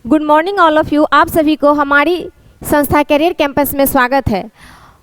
Good morning all of you. आप सभी को हमारी संस्था करियर कैंपस में स्वागत है।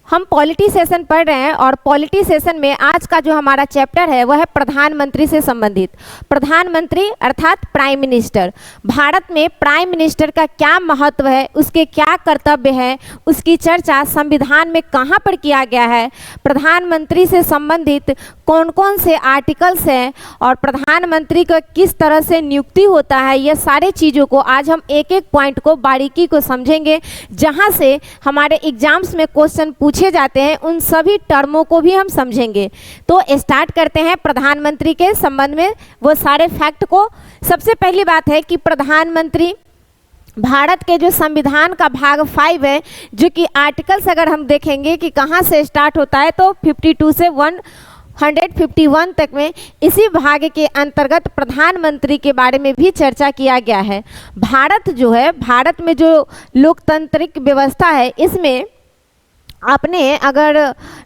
हम पॉलिटी सेशन पढ़ रहे हैं और पॉलिटी सेशन में आज का जो हमारा चैप्टर है वह है प्रधानमंत्री से संबंधित। प्रधानमंत्री अर्थात प्राइम मिनिस्टर। भारत में प्राइम मिनिस्टर का क्या महत्व है, उसके क्या कर्तव्य है, उसकी चर्चा संविधान में कहाँ पर किया गया है, प्रधानमंत्री से संबंधित कौन कौन से आर्टिकल्स हैं और प्रधानमंत्री का किस तरह से नियुक्ति होता है, यह सारे चीज़ों को आज हम एक एक पॉइंट को बारीकी को समझेंगे। जहाँ से हमारे एग्जाम्स में क्वेश्चन पूछे जाते हैं उन सभी टर्मों को भी हम समझेंगे। तो स्टार्ट करते हैं प्रधानमंत्री के संबंध में वो सारे फैक्ट को। सबसे पहली बात है कि प्रधानमंत्री भारत के जो संविधान का भाग 5 है, जो कि आर्टिकल्स अगर हम देखेंगे कि कहाँ से स्टार्ट होता है तो 52 से 151 तक में इसी भाग के अंतर्गत प्रधानमंत्री के बारे में भी चर्चा किया गया है। भारत जो है, भारत में जो लोकतांत्रिक व्यवस्था है, इसमें आपने अगर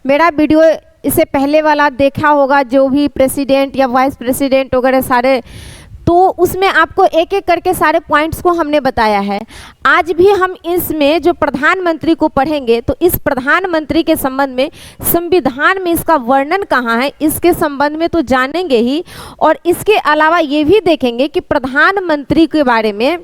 मेरा वीडियो इससे पहले वाला देखा होगा, जो भी प्रेसिडेंट या वाइस प्रेसिडेंट वगैरह सारे, तो उसमें आपको एक एक करके सारे पॉइंट्स को हमने बताया है। आज भी हम इसमें जो प्रधानमंत्री को पढ़ेंगे तो इस प्रधानमंत्री के संबंध में संविधान में इसका वर्णन कहाँ है, इसके संबंध में तो जानेंगे ही, और इसके अलावा ये भी देखेंगे कि प्रधानमंत्री के बारे में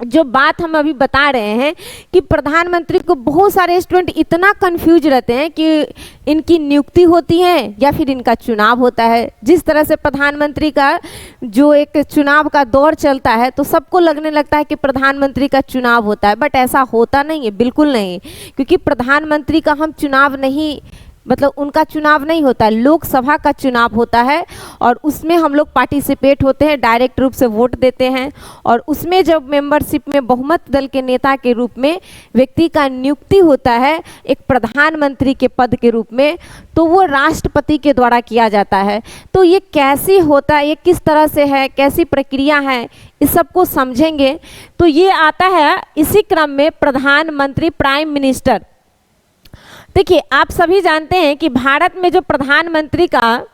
जो बात हम अभी बता रहे हैं कि प्रधानमंत्री को बहुत सारे स्टूडेंट इतना कंफ्यूज रहते हैं कि इनकी नियुक्ति होती है या फिर इनका चुनाव होता है। जिस तरह से प्रधानमंत्री का जो एक चुनाव का दौर चलता है तो सबको लगने लगता है कि प्रधानमंत्री का चुनाव होता है, बट ऐसा होता नहीं है, बिल्कुल नहीं। क्योंकि प्रधानमंत्री का हम चुनाव नहीं, मतलब उनका चुनाव नहीं होता, लोकसभा का चुनाव होता है और उसमें हम लोग पार्टिसिपेट होते हैं, डायरेक्ट रूप से वोट देते हैं और उसमें जब मेंबरशिप में बहुमत दल के नेता के रूप में व्यक्ति का नियुक्ति होता है एक प्रधानमंत्री के पद के रूप में, तो वो राष्ट्रपति के द्वारा किया जाता है। तो ये कैसे होता है, ये किस तरह से है, कैसी प्रक्रिया है, इस सबको समझेंगे। तो ये आता है इसी क्रम में प्रधानमंत्री, प्राइम मिनिस्टर। देखिए, आप सभी जानते हैं कि भारत में जो प्रधानमंत्री का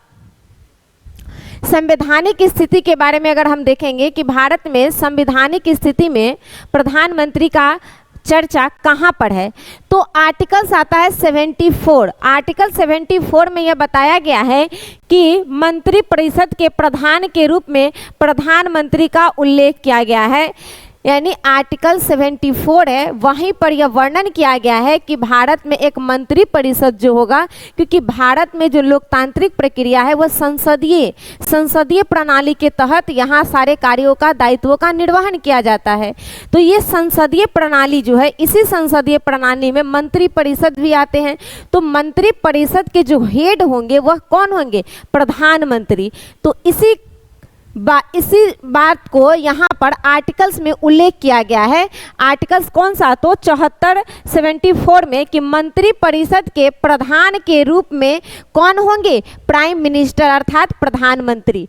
संवैधानिक स्थिति के बारे में अगर हम देखेंगे कि भारत में संवैधानिक स्थिति में प्रधानमंत्री का चर्चा कहाँ पर है, तो आर्टिकल्स आता है 74। आर्टिकल 74 में यह बताया गया है कि मंत्री परिषद के प्रधान के रूप में प्रधानमंत्री का उल्लेख किया गया है। यानी आर्टिकल 74 है, वहीं पर यह वर्णन किया गया है कि भारत में एक मंत्री परिषद जो होगा, क्योंकि भारत में जो लोकतांत्रिक प्रक्रिया है वह संसदीय प्रणाली के तहत यहाँ सारे कार्यों का, दायित्वों का निर्वहन किया जाता है। तो ये संसदीय प्रणाली जो है, इसी संसदीय प्रणाली में मंत्री परिषद भी आते हैं। तो मंत्री परिषद के जो हेड होंगे वह कौन होंगे? प्रधानमंत्री। तो इसी बात को यहाँ पर आर्टिकल्स में उल्लेख किया गया है। आर्टिकल्स कौन सा? तो 74 में कि मंत्री परिषद के प्रधान के रूप में कौन होंगे? प्राइम मिनिस्टर अर्थात प्रधानमंत्री।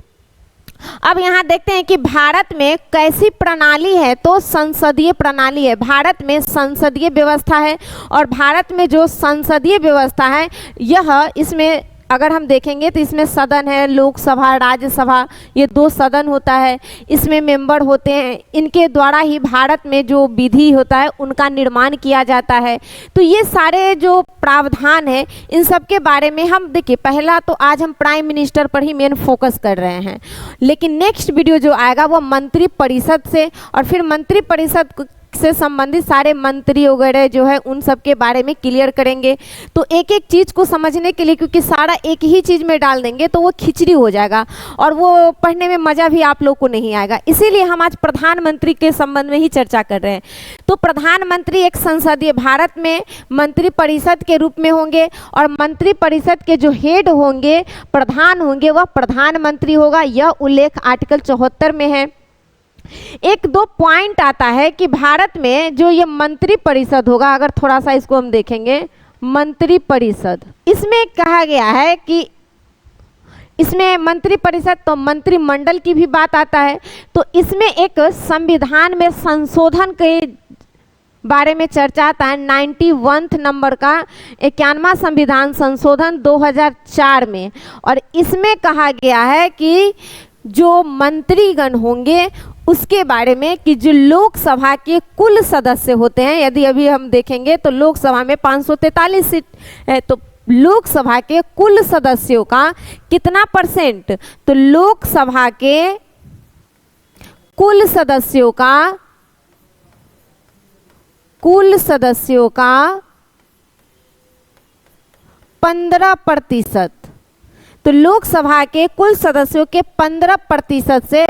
अब यहाँ देखते हैं कि भारत में कैसी प्रणाली है, तो संसदीय प्रणाली है। भारत में संसदीय व्यवस्था है और भारत में जो संसदीय व्यवस्था है यह, इसमें अगर हम देखेंगे तो इसमें सदन है, लोकसभा, राज्यसभा, ये 2 सदन होता है। इसमें मेंबर होते हैं, इनके द्वारा ही भारत में जो विधि होता है उनका निर्माण किया जाता है। तो ये सारे जो प्रावधान है इन सब के बारे में हम देखिए, पहला तो आज हम प्राइम मिनिस्टर पर ही मेन फोकस कर रहे हैं, लेकिन नेक्स्ट वीडियो जो आएगा वो मंत्री परिषद से, और फिर मंत्री परिषद से संबंधित सारे मंत्री वगैरह जो है उन सब के बारे में क्लियर करेंगे। तो एक एक चीज़ को समझने के लिए, क्योंकि सारा एक ही चीज़ में डाल देंगे तो वो खिचड़ी हो जाएगा और वो पढ़ने में मज़ा भी आप लोग को नहीं आएगा। इसीलिए हम आज प्रधानमंत्री के संबंध में ही चर्चा कर रहे हैं। तो प्रधानमंत्री एक संसदीय, भारत में मंत्री परिषद के रूप में होंगे और मंत्री परिषद के जो हेड होंगे, प्रधान होंगे, वह प्रधानमंत्री होगा। यह उल्लेख आर्टिकल 74 में है। 1-2 पॉइंट आता है कि भारत में जो ये मंत्री परिषद होगा, अगर थोड़ा सा इसको हम देखेंगे, मंत्री परिषद, इसमें कहा गया है कि इसमें मंत्री परिषद तो मंत्रिमंडल की भी बात आता है। तो इसमें एक संविधान में संशोधन के बारे में चर्चा आता है। 91 नंबर का 91वां संविधान संशोधन 2004 में, और इसमें कहा गया है कि जो मंत्रीगण होंगे उसके बारे में कि जो लोकसभा के कुल सदस्य होते हैं, यदि अभी हम देखेंगे तो लोकसभा में 543 सीट है, तो लोकसभा के कुल सदस्यों का कितना परसेंट, तो लोकसभा के कुल सदस्यों का 15%, तो लोकसभा के कुल सदस्यों के 15% से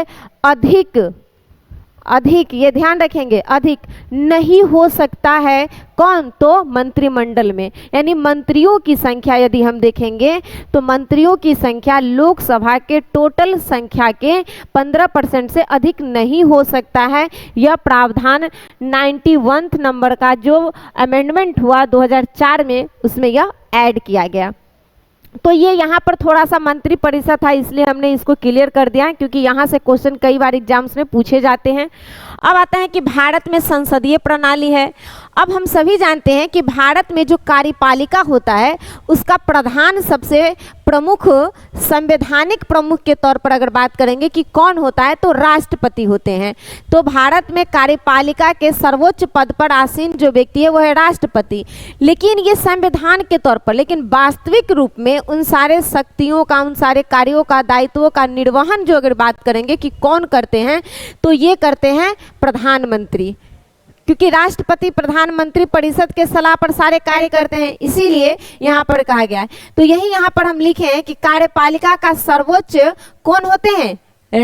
अधिक ये ध्यान रखेंगे, अधिक नहीं हो सकता है कौन, तो मंत्रिमंडल में। यानी मंत्रियों की संख्या यदि हम देखेंगे तो मंत्रियों की संख्या लोकसभा के टोटल संख्या के 15% से अधिक नहीं हो सकता है। यह प्रावधान 91 नंबर का जो अमेंडमेंट हुआ 2004 में, उसमें यह ऐड किया गया। तो ये यहाँ पर थोड़ा सा मंत्री परिषद था, इसलिए हमने इसको क्लियर कर दिया, क्योंकि यहाँ से क्वेश्चन कई बार एग्जाम्स में पूछे जाते हैं। अब आता है कि भारत में संसदीय प्रणाली है। अब हम सभी जानते हैं कि भारत में जो कार्यपालिका होता है उसका प्रधान, सबसे प्रमुख संवैधानिक प्रमुख के तौर पर अगर बात करेंगे कि कौन होता है, तो राष्ट्रपति होते हैं। तो भारत में कार्यपालिका के सर्वोच्च पद पर आसीन जो व्यक्ति है वह है राष्ट्रपति। लेकिन ये संविधान के तौर पर, लेकिन वास्तविक रूप में उन सारे शक्तियों का, उन सारे कार्यों का, दायित्वों का निर्वहन जो अगर बात करेंगे कि कौन करते हैं, तो ये करते हैं प्रधानमंत्री, क्योंकि राष्ट्रपति प्रधानमंत्री परिषद के सलाह पर सारे कार्य करते हैं, इसीलिए यहाँ पर कहा गया है। तो यही यहाँ पर हम लिखे हैं कि कार्यपालिका का सर्वोच्च कौन होते हैं,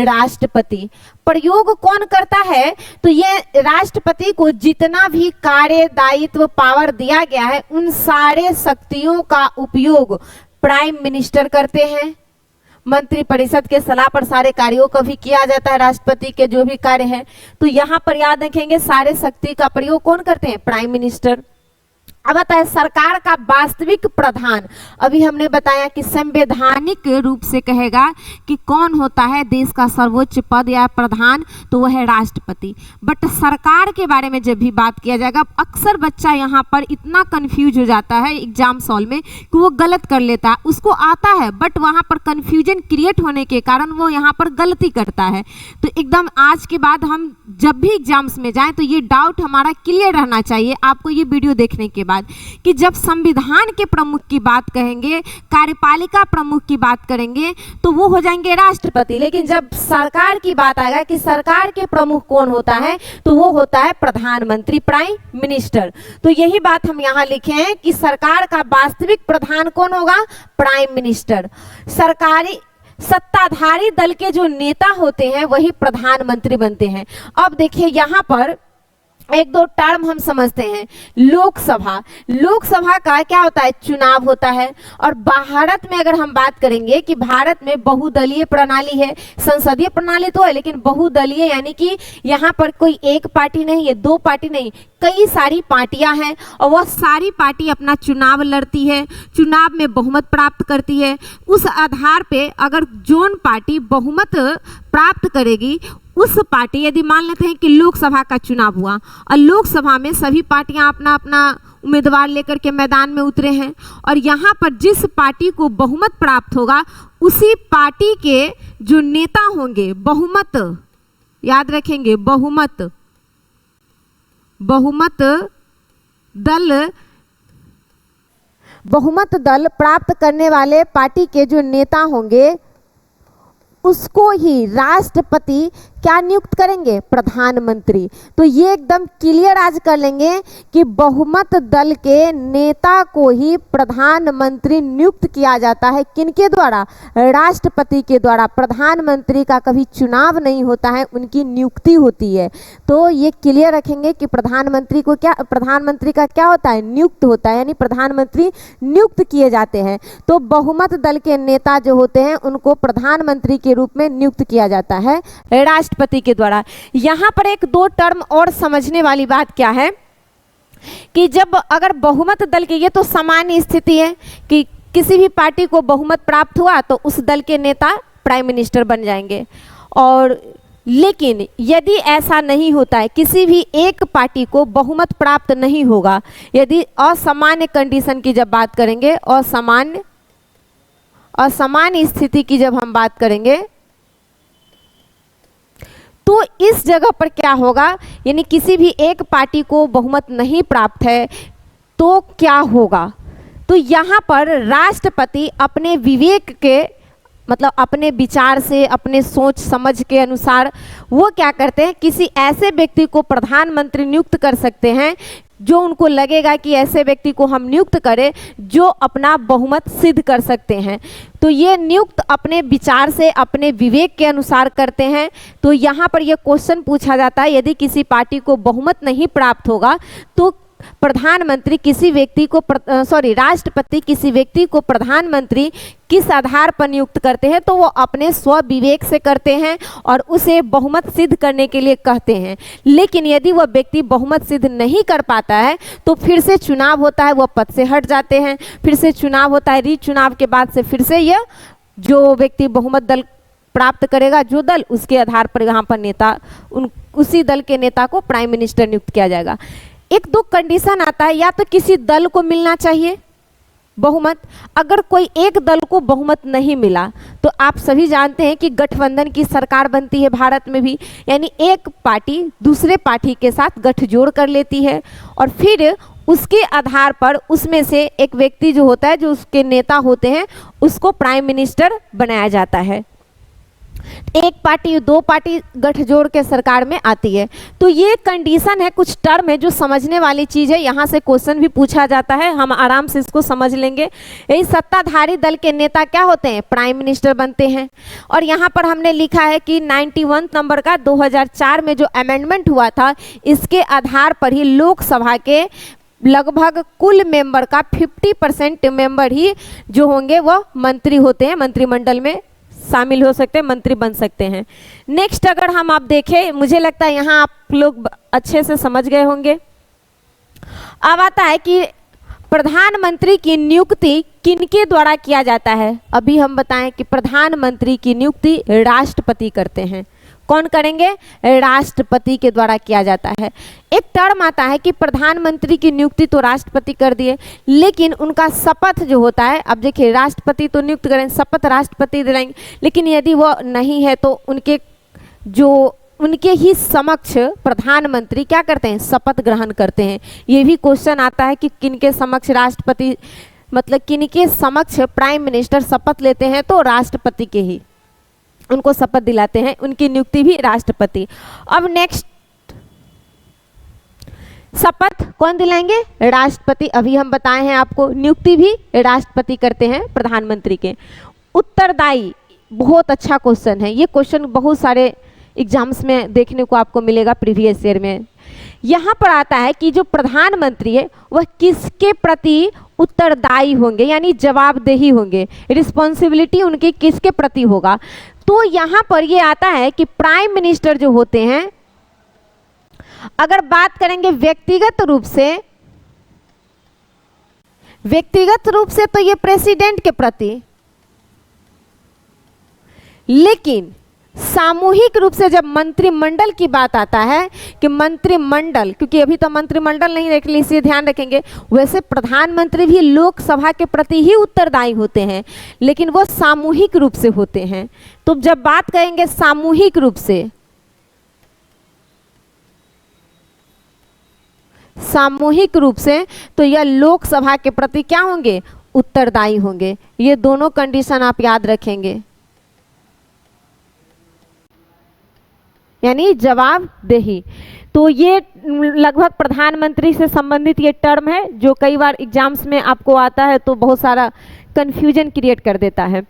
राष्ट्रपति। प्रयोग कौन करता है, तो ये राष्ट्रपति को जितना भी कार्य, दायित्व, पावर दिया गया है, उन सारे शक्तियों का उपयोग प्राइम मिनिस्टर करते हैं। मंत्री परिषद के सलाह पर सारे कार्यों को भी किया जाता है, राष्ट्रपति के जो भी कार्य है। तो यहाँ पर याद रखेंगे सारे शक्ति का प्रयोग कौन करते हैं, प्राइम मिनिस्टर। अब आता है सरकार का वास्तविक प्रधान। अभी हमने बताया कि संवैधानिक रूप से कहेगा कि कौन होता है देश का सर्वोच्च पद या प्रधान, तो वह है राष्ट्रपति। बट सरकार के बारे में जब भी बात किया जाएगा, अक्सर बच्चा यहाँ पर इतना कंफ्यूज हो जाता है एग्जाम सॉल्व में कि वो गलत कर लेता है। उसको आता है बट वहाँ पर कंफ्यूजन क्रिएट होने के कारण वो यहाँ पर गलती करता है। तो एकदम आज के बाद हम जब भी एग्जाम्स में जाएं तो ये डाउट हमारा क्लियर रहना चाहिए आपको ये वीडियो देखने के बाद, कि जब संविधान के प्रमुख की बात कहेंगे, कार्यपालिका प्रमुख की बात करेंगे, तो वो हो जाएंगे राष्ट्रपति। लेकिन जब सरकार की बात आएगा कि सरकार के प्रमुख कौन होता है, तो वो होता है प्रधानमंत्री, प्राइम मिनिस्टर। तो यही बात हम यहाँ लिखे हैं कि सरकार का वास्तविक प्रधान कौन होगा, प्राइम मिनिस्टर। सरकारी सत्ताधारी दल के जो नेता होते हैं वही प्रधानमंत्री बनते हैं। अब देखिए यहाँ पर एक दो टर्म हम समझते हैं। लोकसभा, लोकसभा का क्या होता है, चुनाव होता है। और भारत में अगर हम बात करेंगे कि भारत में बहुदलीय प्रणाली है, संसदीय प्रणाली तो है लेकिन बहुदलीय, यानी कि यहाँ पर कोई एक पार्टी नहीं है, दो पार्टी नहीं, कई सारी पार्टियां हैं और वह सारी पार्टी अपना चुनाव लड़ती है, चुनाव में बहुमत प्राप्त करती है। उस आधार पे अगर जोन पार्टी बहुमत प्राप्त करेगी, उस पार्टी, यदि मान लेते हैं कि लोकसभा का चुनाव हुआ और लोकसभा में सभी पार्टियां अपना अपना उम्मीदवार लेकर के मैदान में उतरे हैं, और यहाँ पर जिस पार्टी को बहुमत प्राप्त होगा उसी पार्टी के जो नेता होंगे, बहुमत याद रखेंगे, बहुमत दल प्राप्त करने वाले पार्टी के जो नेता होंगे उसको ही राष्ट्रपति क्या नियुक्त करेंगे, प्रधानमंत्री। तो ये एकदम क्लियर आज कर लेंगे कि बहुमत दल के नेता को ही प्रधानमंत्री नियुक्त किया जाता है। किनके द्वारा, राष्ट्रपति के द्वारा। प्रधानमंत्री का कभी चुनाव नहीं होता है, उनकी नियुक्ति होती है। तो ये क्लियर रखेंगे कि प्रधानमंत्री को क्या, प्रधानमंत्री का क्या होता है, नियुक्त होता है, यानी प्रधानमंत्री नियुक्त किए जाते हैं। तो बहुमत दल के नेता जो होते हैं उनको प्रधानमंत्री के रूप में नियुक्त किया जाता है राष्ट्रपति के द्वारा। यहां पर एक दो टर्म और समझने वाली बात क्या है कि जब अगर बहुमत दल के, ये तो सामान्य स्थिति है कि किसी भी पार्टी को बहुमत प्राप्त हुआ तो उस दल के नेता प्राइम मिनिस्टर बन जाएंगे। और लेकिन यदि ऐसा नहीं होता है, किसी भी एक पार्टी को बहुमत प्राप्त नहीं होगा, यदि असामान्य कंडीशन की जब बात करेंगे, असामान्य स्थिति की जब हम बात करेंगे, तो इस जगह पर क्या होगा, यानी किसी भी एक पार्टी को बहुमत नहीं प्राप्त है तो क्या होगा। तो यहाँ पर राष्ट्रपति अपने विवेक के मतलब अपने विचार से, अपने सोच समझ के अनुसार वो क्या करते हैं, किसी ऐसे व्यक्ति को प्रधानमंत्री नियुक्त कर सकते हैं जो उनको लगेगा कि ऐसे व्यक्ति को हम नियुक्त करें जो अपना बहुमत सिद्ध कर सकते हैं। तो ये नियुक्त अपने विचार से, अपने विवेक के अनुसार करते हैं। तो यहाँ पर यह क्वेश्चन पूछा जाता है, यदि किसी पार्टी को बहुमत नहीं प्राप्त होगा तो प्रधानमंत्री किसी व्यक्ति को राष्ट्रपति किसी व्यक्ति को प्रधानमंत्री किस आधार पर नियुक्त करते हैं, तो वो अपने स्व विवेक से करते हैं और उसे बहुमत सिद्ध करने के लिए कहते हैं। लेकिन यदि वह व्यक्ति बहुमत सिद्ध नहीं कर पाता है तो फिर से चुनाव होता है, वह पद से हट जाते हैं, फिर से चुनाव होता है, रीचुनाव के बाद से फिर से यह जो व्यक्ति बहुमत दल प्राप्त करेगा, जो दल, उसके आधार पर यहाँ पर नेता उसी दल के नेता को प्राइम मिनिस्टर नियुक्त किया जाएगा। एक दो कंडीशन आता है, या तो किसी दल को मिलना चाहिए बहुमत, अगर कोई एक दल को बहुमत नहीं मिला तो आप सभी जानते हैं कि गठबंधन की सरकार बनती है भारत में भी, यानी एक पार्टी दूसरे पार्टी के साथ गठजोड़ कर लेती है और फिर उसके आधार पर उसमें से एक व्यक्ति जो होता है, जो उसके नेता होते हैं, उसको प्राइम मिनिस्टर बनाया जाता है। एक पार्टी दो पार्टी गठजोड़ के सरकार में आती है। तो ये कंडीशन है, कुछ टर्म है जो समझने वाली चीज़ है, यहाँ से क्वेश्चन भी पूछा जाता है, हम आराम से इसको समझ लेंगे। यही सत्ताधारी दल के नेता क्या होते हैं, प्राइम मिनिस्टर बनते हैं। और यहाँ पर हमने लिखा है कि 91 नंबर का 2004 में जो अमेंडमेंट हुआ था, इसके आधार पर ही लोकसभा के लगभग कुल मेंबर का 50% मेंबर ही जो होंगे वह मंत्री होते हैं, मंत्रिमंडल में शामिल हो सकते हैं, मंत्री बन सकते हैं। नेक्स्ट अगर हम आप देखें, मुझे लगता है यहाँ आप लोग अच्छे से समझ गए होंगे। अब आता है कि प्रधानमंत्री की नियुक्ति किनके द्वारा किया जाता है। अभी हम बताएं कि प्रधानमंत्री की नियुक्ति राष्ट्रपति करते हैं। कौन करेंगे, राष्ट्रपति के द्वारा किया जाता है। एक टर्म आता है कि प्रधानमंत्री की नियुक्ति तो राष्ट्रपति कर दिए, लेकिन उनका शपथ जो होता है, अब देखिए राष्ट्रपति तो नियुक्त करेंगे, शपथ राष्ट्रपति दिलाएंगे, लेकिन यदि वो नहीं है तो उनके ही समक्ष प्रधानमंत्री क्या करते हैं, शपथ ग्रहण करते हैं। ये भी क्वेश्चन आता है कि किनके समक्ष राष्ट्रपति मतलब किनके समक्ष प्राइम मिनिस्टर शपथ लेते हैं, तो राष्ट्रपति के ही उनको शपथ दिलाते हैं, उनकी नियुक्ति भी राष्ट्रपति। अब नेक्स्ट, शपथ कौन दिलाएंगे, राष्ट्रपति। अभी हम बताए हैं आपको, नियुक्ति भी राष्ट्रपति करते हैं प्रधानमंत्री के। उत्तरदायी, बहुत अच्छा क्वेश्चन है ये, क्वेश्चन बहुत सारे एग्जाम्स में देखने को आपको मिलेगा प्रीवियस ईयर में। यहाँ पर आता है कि जो प्रधानमंत्री है वह किसके प्रति उत्तरदायी होंगे, यानी जवाबदेही होंगे, रिस्पॉन्सिबिलिटी उनकी किसके प्रति होगा। तो यहाँ पर ये आता है कि प्राइम मिनिस्टर जो होते हैं, अगर बात करेंगे व्यक्तिगत रूप से तो ये प्रेसिडेंट के प्रति, लेकिन सामूहिक रूप से जब मंत्रिमंडल की बात आता है कि मंत्रिमंडल, क्योंकि अभी तो मंत्रिमंडल नहीं देख ली, इसलिए ध्यान रखेंगे, वैसे प्रधानमंत्री भी लोकसभा के प्रति ही उत्तरदायी होते हैं, लेकिन वो सामूहिक रूप से होते हैं। तो जब बात करेंगे सामूहिक रूप से तो यह लोकसभा के प्रति क्या होंगे, उत्तरदायी होंगे। ये दोनों कंडीशन आप याद रखेंगे, यानी जवाबदेही। तो ये लगभग प्रधानमंत्री से संबंधित ये टर्म है जो कई बार एग्जाम्स में आपको आता है तो बहुत सारा कंफ्यूजन क्रिएट कर देता है।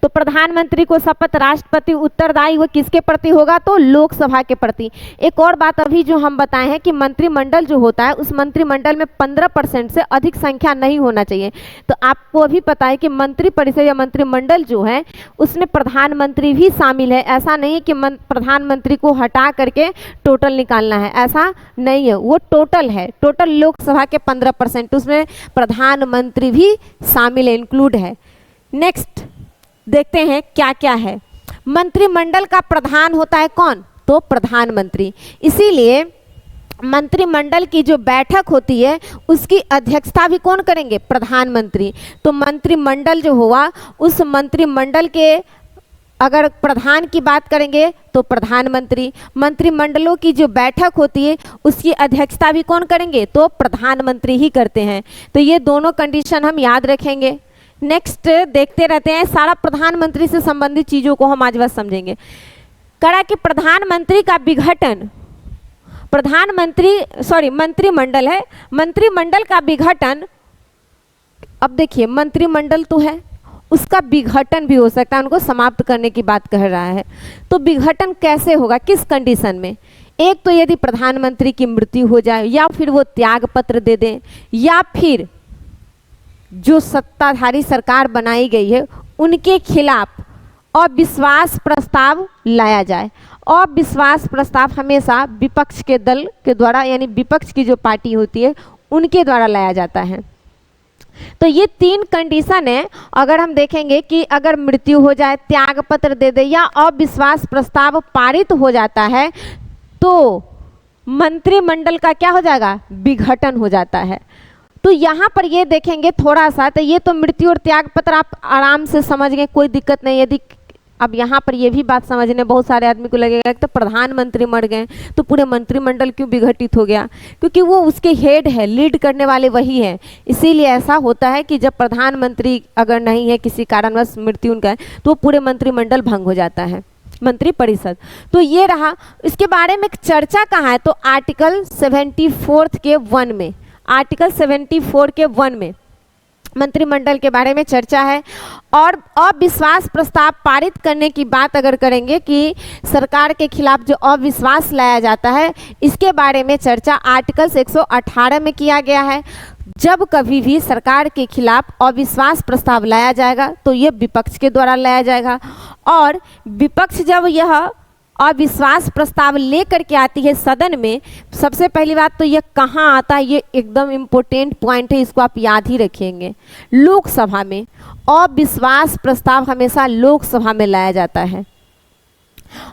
तो प्रधानमंत्री को शपथ राष्ट्रपति उत्तरदायी वो किसके प्रति होगा, तो लोकसभा के प्रति। एक और बात अभी जो हम बताए हैं कि मंत्रिमंडल जो होता है उस मंत्रिमंडल में 15% से अधिक संख्या नहीं होना चाहिए। तो आपको अभी पता है कि मंत्रिपरिषद या मंत्रिमंडल जो है उसमें प्रधानमंत्री भी शामिल है। ऐसा नहीं है कि प्रधानमंत्री को हटा करके टोटल निकालना है, ऐसा नहीं है, वो टोटल है। टोटल लोकसभा के 15%, उसमें प्रधानमंत्री भी शामिल है, इंक्लूड है। नेक्स्ट देखते हैं क्या क्या है। मंत्रिमंडल का प्रधान होता है कौन, तो प्रधानमंत्री। इसीलिए मंत्रिमंडल की जो बैठक होती है उसकी अध्यक्षता भी कौन करेंगे, प्रधानमंत्री। तो मंत्रिमंडल जो हुआ उस मंत्रिमंडल के अगर प्रधान की बात करेंगे तो प्रधानमंत्री, मंत्रिमंडलों की जो बैठक होती है उसकी अध्यक्षता भी कौन करेंगे, तो प्रधानमंत्री ही करते हैं। तो ये दोनों कंडीशन हम याद रखेंगे। नेक्स्ट देखते रहते हैं, सारा प्रधानमंत्री से संबंधित चीजों को हम आज बस समझेंगे। करा कि प्रधानमंत्री का विघटन, मंत्रिमंडल है, मंत्रिमंडल का विघटन, अब देखिए मंत्रिमंडल तो है, उसका विघटन भी हो सकता है, उनको समाप्त करने की बात कह रहा है। तो विघटन कैसे होगा, किस कंडीशन में, एक तो यदि प्रधानमंत्री की मृत्यु हो जाए, या फिर वो त्याग पत्र दे दें, या फिर जो सत्ताधारी सरकार बनाई गई है उनके खिलाफ अविश्वास प्रस्ताव लाया जाए। अविश्वास प्रस्ताव हमेशा विपक्ष के दल के द्वारा, यानी विपक्ष की जो पार्टी होती है उनके द्वारा लाया जाता है। तो ये तीन कंडीशन है। अगर हम देखेंगे कि अगर मृत्यु हो जाए, त्याग पत्र दे दे, या अविश्वास प्रस्ताव पारित हो जाता है, तो मंत्रिमंडल का क्या हो जाएगा, विघटन हो जाता है। तो यहाँ पर ये देखेंगे थोड़ा सा, तो ये तो मृत्यु और त्याग पत्र आप आराम से समझ गए, कोई दिक्कत नहीं। यदि अब यहाँ पर ये भी बात समझने बहुत सारे आदमी को लगेगा कि तो प्रधानमंत्री मर गए तो पूरे मंत्रिमंडल क्यों विघटित हो गया, क्योंकि वो उसके हेड है, लीड करने वाले वही हैं। इसीलिए ऐसा होता है कि जब प्रधानमंत्री अगर नहीं है, किसी कारणवश मृत्यु उनका है, तो पूरे मंत्रिमंडल भंग हो जाता है, मंत्रिपरिषद। तो ये रहा। इसके बारे में चर्चा कहाँ है, तो आर्टिकल 74 के 1 में, आर्टिकल 74 के 1 में मंत्रिमंडल के बारे में चर्चा है। और अविश्वास प्रस्ताव पारित करने की बात अगर करेंगे कि सरकार के खिलाफ जो अविश्वास लाया जाता है, इसके बारे में चर्चा आर्टिकल 118 में किया गया है। जब कभी भी सरकार के खिलाफ अविश्वास प्रस्ताव लाया जाएगा तो यह विपक्ष के द्वारा लाया जाएगा, और विपक्ष जब यह अविश्वास प्रस्ताव लेकर के आती है सदन में, सबसे पहली बात तो ये कहाँ आता है, ये एकदम इम्पोर्टेंट पॉइंट है, इसको आप याद ही रखेंगे। लोकसभा में अविश्वास प्रस्ताव हमेशा लोकसभा में लाया जाता है,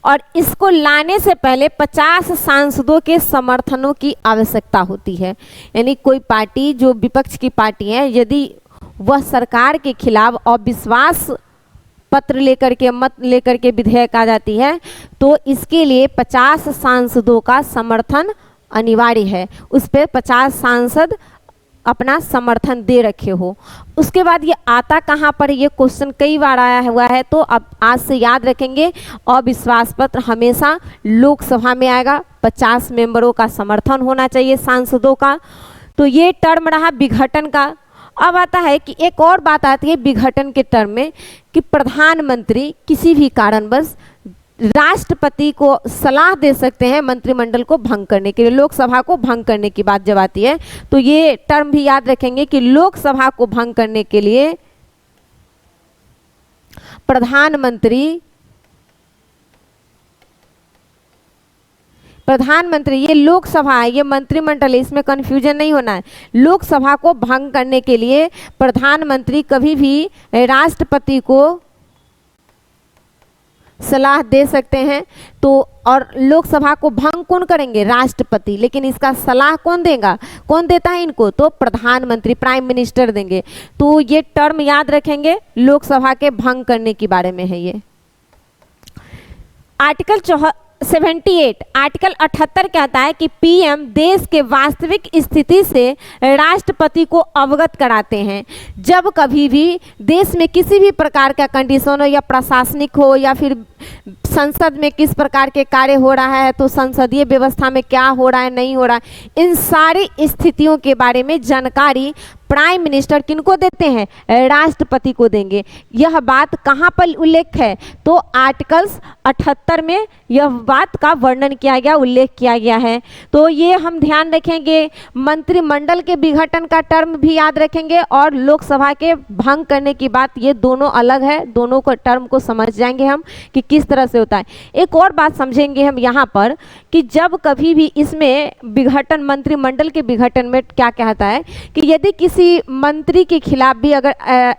और इसको लाने से पहले 50 सांसदों के समर्थनों की आवश्यकता होती है। यानी कोई पार्टी जो विपक्ष की पार्टी है, यदि वह सरकार के खिलाफ अविश्वास पत्र लेकर के, मत लेकर के विधेयक आ जाती है, तो इसके लिए 50 सांसदों का समर्थन अनिवार्य है। उस पर 50 सांसद अपना समर्थन दे रखे हो। उसके बाद ये आता कहाँ पर, ये क्वेश्चन कई बार आया हुआ है, तो अब आज से याद रखेंगे, अविश्वास पत्र हमेशा लोकसभा में आएगा, 50 मेंबरों का समर्थन होना चाहिए सांसदों का। तो ये टर्म रहा विघटन का। अब आता है कि एक और बात आती है विघटन के टर्म में, कि प्रधानमंत्री किसी भी कारणवश राष्ट्रपति को सलाह दे सकते हैं मंत्रिमंडल को भंग करने के लिए, लोकसभा को भंग करने की बात जब आती है, तो ये टर्म भी याद रखेंगे कि लोकसभा को भंग करने के लिए प्रधानमंत्री, ये लोकसभा है, ये मंत्रिमंडल है, इसमें कंफ्यूजन नहीं होना है। लोकसभा को भंग करने के लिए प्रधानमंत्री कभी भी राष्ट्रपति को सलाह दे सकते हैं। तो और लोकसभा को भंग कौन करेंगे, राष्ट्रपति, लेकिन इसका सलाह कौन देगा, कौन देता है इनको, तो प्रधानमंत्री, प्राइम मिनिस्टर देंगे। तो ये टर्म याद रखेंगे, लोकसभा के भंग करने के बारे में है ये। आर्टिकल 78, आर्टिकल 78 कहता है कि पीएम देश के वास्तविक स्थिति से राष्ट्रपति को अवगत कराते हैं। जब कभी भी देश में किसी भी प्रकार का कंडीशन हो, या प्रशासनिक हो, या फिर संसद में किस प्रकार के कार्य हो रहा है, तो संसदीय व्यवस्था में क्या हो रहा है, नहीं हो रहा है, इन सारी स्थितियों के बारे में जानकारी प्राइम मिनिस्टर किनको देते हैं, राष्ट्रपति को देंगे। यह बात कहाँ पर उल्लेख है, तो आर्टिकल्स 78 में यह बात का वर्णन किया गया, उल्लेख किया गया है। तो ये हम ध्यान रखेंगे। मंत्रिमंडल के विघटन का टर्म भी याद रखेंगे, और लोकसभा के भंग करने की बात, ये दोनों अलग है, दोनों को टर्म को समझ जाएंगे हम कि किस तरह से होता है। एक और बात समझेंगे हम यहाँ पर, कि जब कभी भी इसमें विघटन, मंत्रिमंडल के विघटन में क्या कहता है कि यदि किसी मंत्री के खिलाफ भी अगर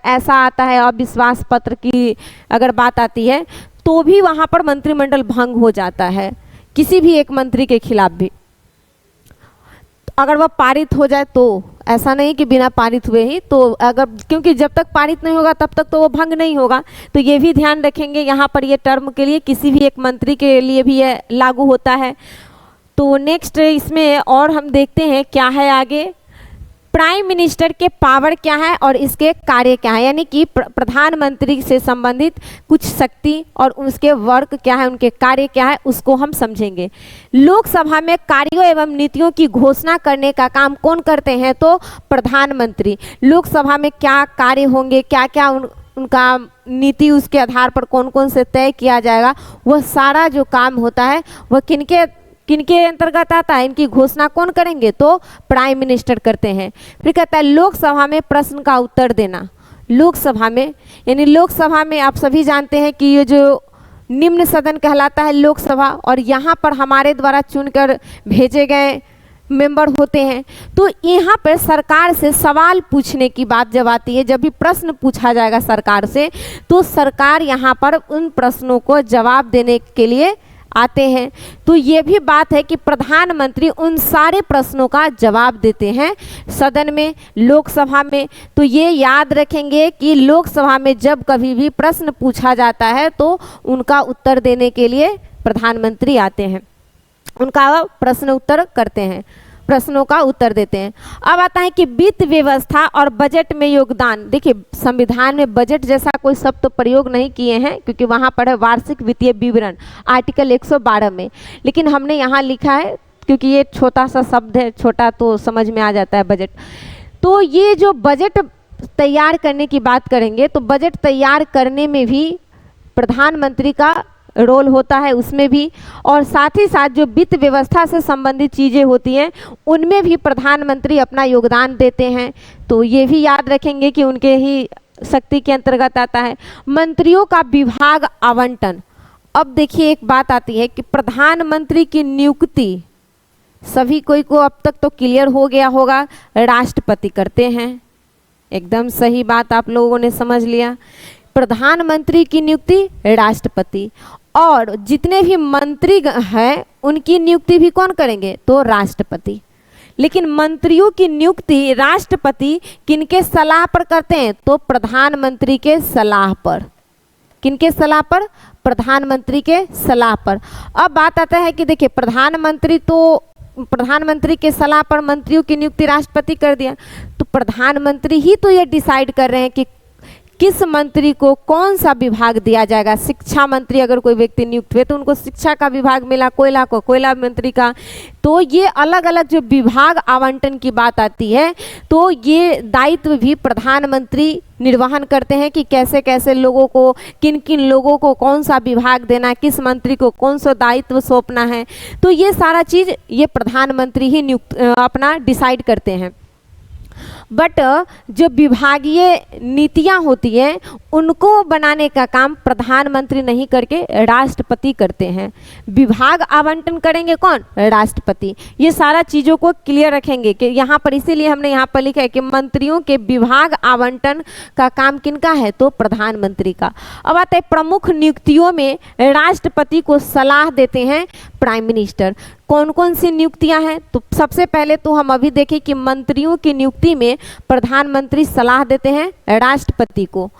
ऐसा आता है, अविश्वास पत्र की अगर बात आती है, तो भी वहां पर मंत्रिमंडल भंग हो जाता है। किसी भी एक मंत्री के खिलाफ भी अगर वह पारित हो जाए तो ऐसा नहीं कि बिना पारित हुए ही, तो अगर क्योंकि जब तक पारित नहीं होगा तब तक तो वो भंग नहीं होगा, तो ये भी ध्यान रखेंगे। यहाँ पर ये टर्म के लिए किसी भी एक मंत्री के लिए भी ये लागू होता है। तो नेक्स्ट इसमें और हम देखते हैं क्या है आगे, प्राइम मिनिस्टर के पावर क्या है और इसके कार्य क्या है, यानी कि प्रधानमंत्री से संबंधित कुछ शक्ति और उसके वर्क क्या है, उनके कार्य क्या है, उसको हम समझेंगे। लोकसभा में कार्यों एवं नीतियों की घोषणा करने का काम कौन करते हैं, तो प्रधानमंत्री। लोकसभा में क्या कार्य होंगे, क्या क्या उनका नीति, उसके आधार पर कौन कौन से तय किया जाएगा, वह सारा जो काम होता है वह किनके अंतर्गत आता है, इनकी घोषणा कौन करेंगे, तो प्राइम मिनिस्टर करते हैं। फिर कहता है लोकसभा में प्रश्न का उत्तर देना। लोकसभा में, यानी लोकसभा में आप सभी जानते हैं कि ये जो निम्न सदन कहलाता है लोकसभा, और यहाँ पर हमारे द्वारा चुनकर भेजे गए मेंबर होते हैं। तो यहाँ पर सरकार से सवाल पूछने की बात जब आती है, जब भी प्रश्न पूछा जाएगा सरकार से, तो सरकार यहाँ पर उन प्रश्नों को जवाब देने के लिए आते हैं। तो ये भी बात है कि प्रधानमंत्री उन सारे प्रश्नों का जवाब देते हैं सदन में, लोकसभा में। तो ये याद रखेंगे कि लोकसभा में जब कभी भी प्रश्न पूछा जाता है तो उनका उत्तर देने के लिए प्रधानमंत्री आते हैं, उनका प्रश्न उत्तर करते हैं, प्रश्नों का उत्तर देते हैं। अब आता है कि वित्त व्यवस्था और बजट में योगदान। देखिए संविधान में बजट जैसा कोई शब्द तो प्रयोग नहीं किए हैं, क्योंकि वहाँ पर है वार्षिक वित्तीय विवरण आर्टिकल 112 में, लेकिन हमने यहाँ लिखा है क्योंकि ये छोटा सा शब्द है, छोटा तो समझ में आ जाता है बजट। तो ये जो बजट तैयार करने की बात करेंगे, तो बजट तैयार करने में भी प्रधानमंत्री का रोल होता है, उसमें भी, और साथ ही साथ जो वित्त व्यवस्था से संबंधित चीज़ें होती हैं उनमें भी प्रधानमंत्री अपना योगदान देते हैं। तो ये भी याद रखेंगे कि उनके ही शक्ति के अंतर्गत आता है। मंत्रियों का विभाग आवंटन। अब देखिए एक बात आती है कि प्रधानमंत्री की नियुक्ति सभी कोई को अब तक तो क्लियर हो गया होगा, राष्ट्रपति करते हैं। एकदम सही बात आप लोगों ने समझ लिया, प्रधानमंत्री की नियुक्ति राष्ट्रपति, और जितने भी मंत्री हैं उनकी नियुक्ति भी कौन करेंगे, तो राष्ट्रपति। लेकिन मंत्रियों की नियुक्ति राष्ट्रपति किनके सलाह पर करते हैं, तो प्रधानमंत्री के सलाह पर। किनके सलाह पर, प्रधानमंत्री के सलाह पर। अब बात आता है कि देखिए प्रधानमंत्री के सलाह पर मंत्रियों की नियुक्ति राष्ट्रपति कर दिया, तो प्रधानमंत्री ही तो ये डिसाइड कर रहे हैं कि किस मंत्री को कौन सा विभाग दिया जाएगा। शिक्षा मंत्री अगर कोई व्यक्ति नियुक्त हुए तो उनको शिक्षा का विभाग मिला, कोयला को कोयला मंत्री का। तो ये अलग अलग जो विभाग आवंटन की बात आती है, तो ये दायित्व भी प्रधानमंत्री निर्वहन करते हैं कि कैसे कैसे लोगों को, किन किन लोगों को कौन सा विभाग देना, किस मंत्री को कौन सा दायित्व सौंपना है। तो ये सारा चीज़ ये प्रधानमंत्री ही नियुक्त अपना डिसाइड करते हैं। बट जो विभागीय नीतियां होती हैं उनको बनाने का काम प्रधानमंत्री नहीं करके राष्ट्रपति करते हैं। विभाग आवंटन करेंगे कौन, राष्ट्रपति। ये सारा चीज़ों को क्लियर रखेंगे कि यहाँ पर, इसीलिए हमने यहाँ पर लिखा है कि मंत्रियों के विभाग आवंटन का काम किनका है, तो प्रधानमंत्री का। अब आता है प्रमुख नियुक्तियों में राष्ट्रपति को सलाह देते हैं प्राइम मिनिस्टर। कौन कौन सी नियुक्तियां हैं, तो सबसे पहले तो हम अभी देखें कि मंत्रियों की नियुक्ति में प्रधानमंत्री सलाह देते हैं राष्ट्रपति को।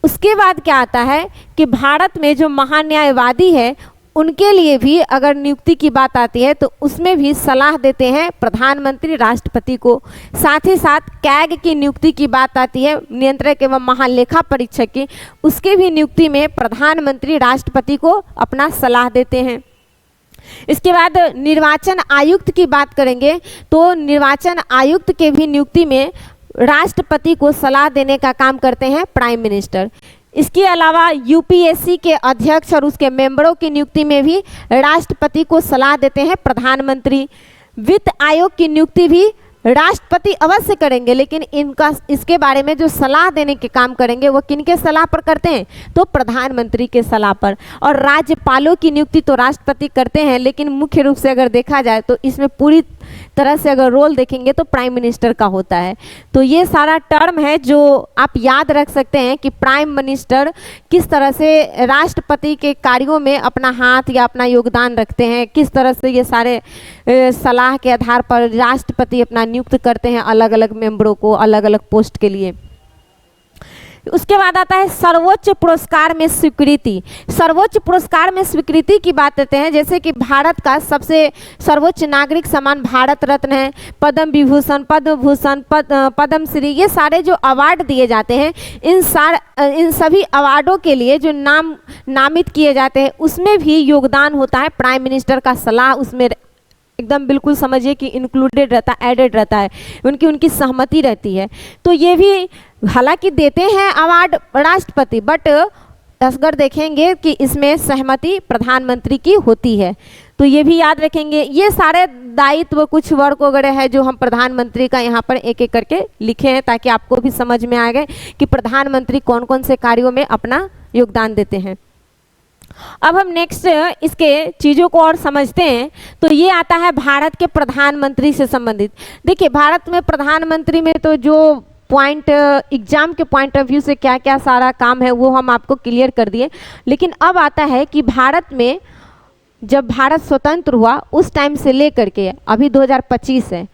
उसके बाद क्या आता है कि भारत में जो महान्यायवादी है उनके लिए भी अगर नियुक्ति की बात आती है तो उसमें भी सलाह देते हैं प्रधानमंत्री राष्ट्रपति को। साथ ही साथ कैग की नियुक्ति की बात आती है, नियंत्रक एवं महालेखा परीक्षक की, उसके भी नियुक्ति में प्रधानमंत्री राष्ट्रपति को अपना सलाह देते हैं। इसके बाद निर्वाचन आयुक्त की बात करेंगे तो निर्वाचन आयुक्त के भी नियुक्ति में राष्ट्रपति को सलाह देने का काम करते हैं प्राइम मिनिस्टर। इसके अलावा यूपीएससी के अध्यक्ष और उसके मेंबरों की नियुक्ति में भी राष्ट्रपति को सलाह देते हैं प्रधानमंत्री। वित्त आयोग की नियुक्ति भी राष्ट्रपति अवश्य करेंगे, लेकिन इसके बारे में जो सलाह देने के काम करेंगे वो किनके सलाह पर करते हैं, तो प्रधानमंत्री के सलाह पर। और राज्यपालों की नियुक्ति तो राष्ट्रपति करते हैं, लेकिन मुख्य रूप से अगर देखा जाए तो इसमें पूरी तरह से अगर रोल देखेंगे तो प्राइम मिनिस्टर का होता है। तो ये सारा टर्म है जो आप याद रख सकते हैं कि प्राइम मिनिस्टर किस तरह से राष्ट्रपति के कार्यों में अपना हाथ या अपना योगदान रखते हैं, किस तरह से ये सारे सलाह के आधार पर राष्ट्रपति अपना नियुक्त करते हैं अलग अलग मेंबरों को अलग अलग पोस्ट के लिए। उसके बाद आता है सर्वोच्च पुरस्कार में स्वीकृति। सर्वोच्च पुरस्कार में स्वीकृति की बात करते हैं, जैसे कि भारत का सबसे सर्वोच्च नागरिक सम्मान भारत रत्न है, पद्म विभूषण, पद्म भूषण, पद्म श्री, ये सारे जो अवार्ड दिए जाते हैं, इन सभी अवार्डों के लिए जो नामित किए जाते हैं उसमें भी योगदान होता है प्राइम मिनिस्टर का। सलाह उसमें एकदम बिल्कुल समझिए कि इंक्लूडेड रहता है, एडेड रहता है, उनकी सहमति रहती है। तो ये भी हालांकि देते हैं अवार्ड राष्ट्रपति, बट अगर देखेंगे कि इसमें सहमति प्रधानमंत्री की होती है। तो ये भी याद रखेंगे। ये सारे दायित्व कुछ वर्ग वगैरह है जो हम प्रधानमंत्री का यहाँ पर एक एक करके लिखे हैं ताकि आपको भी समझ में आ गए कि प्रधानमंत्री कौन कौन से कार्यों में अपना योगदान देते हैं। अब हम नेक्स्ट इसके चीज़ों को और समझते हैं। तो ये आता है भारत के प्रधानमंत्री से संबंधित। देखिए भारत में प्रधानमंत्री में तो जो पॉइंट एग्जाम के पॉइंट ऑफ व्यू से क्या क्या सारा काम है वो हम आपको क्लियर कर दिए। लेकिन अब आता है कि भारत में जब भारत स्वतंत्र हुआ उस टाइम से लेकर के अभी 2025 है,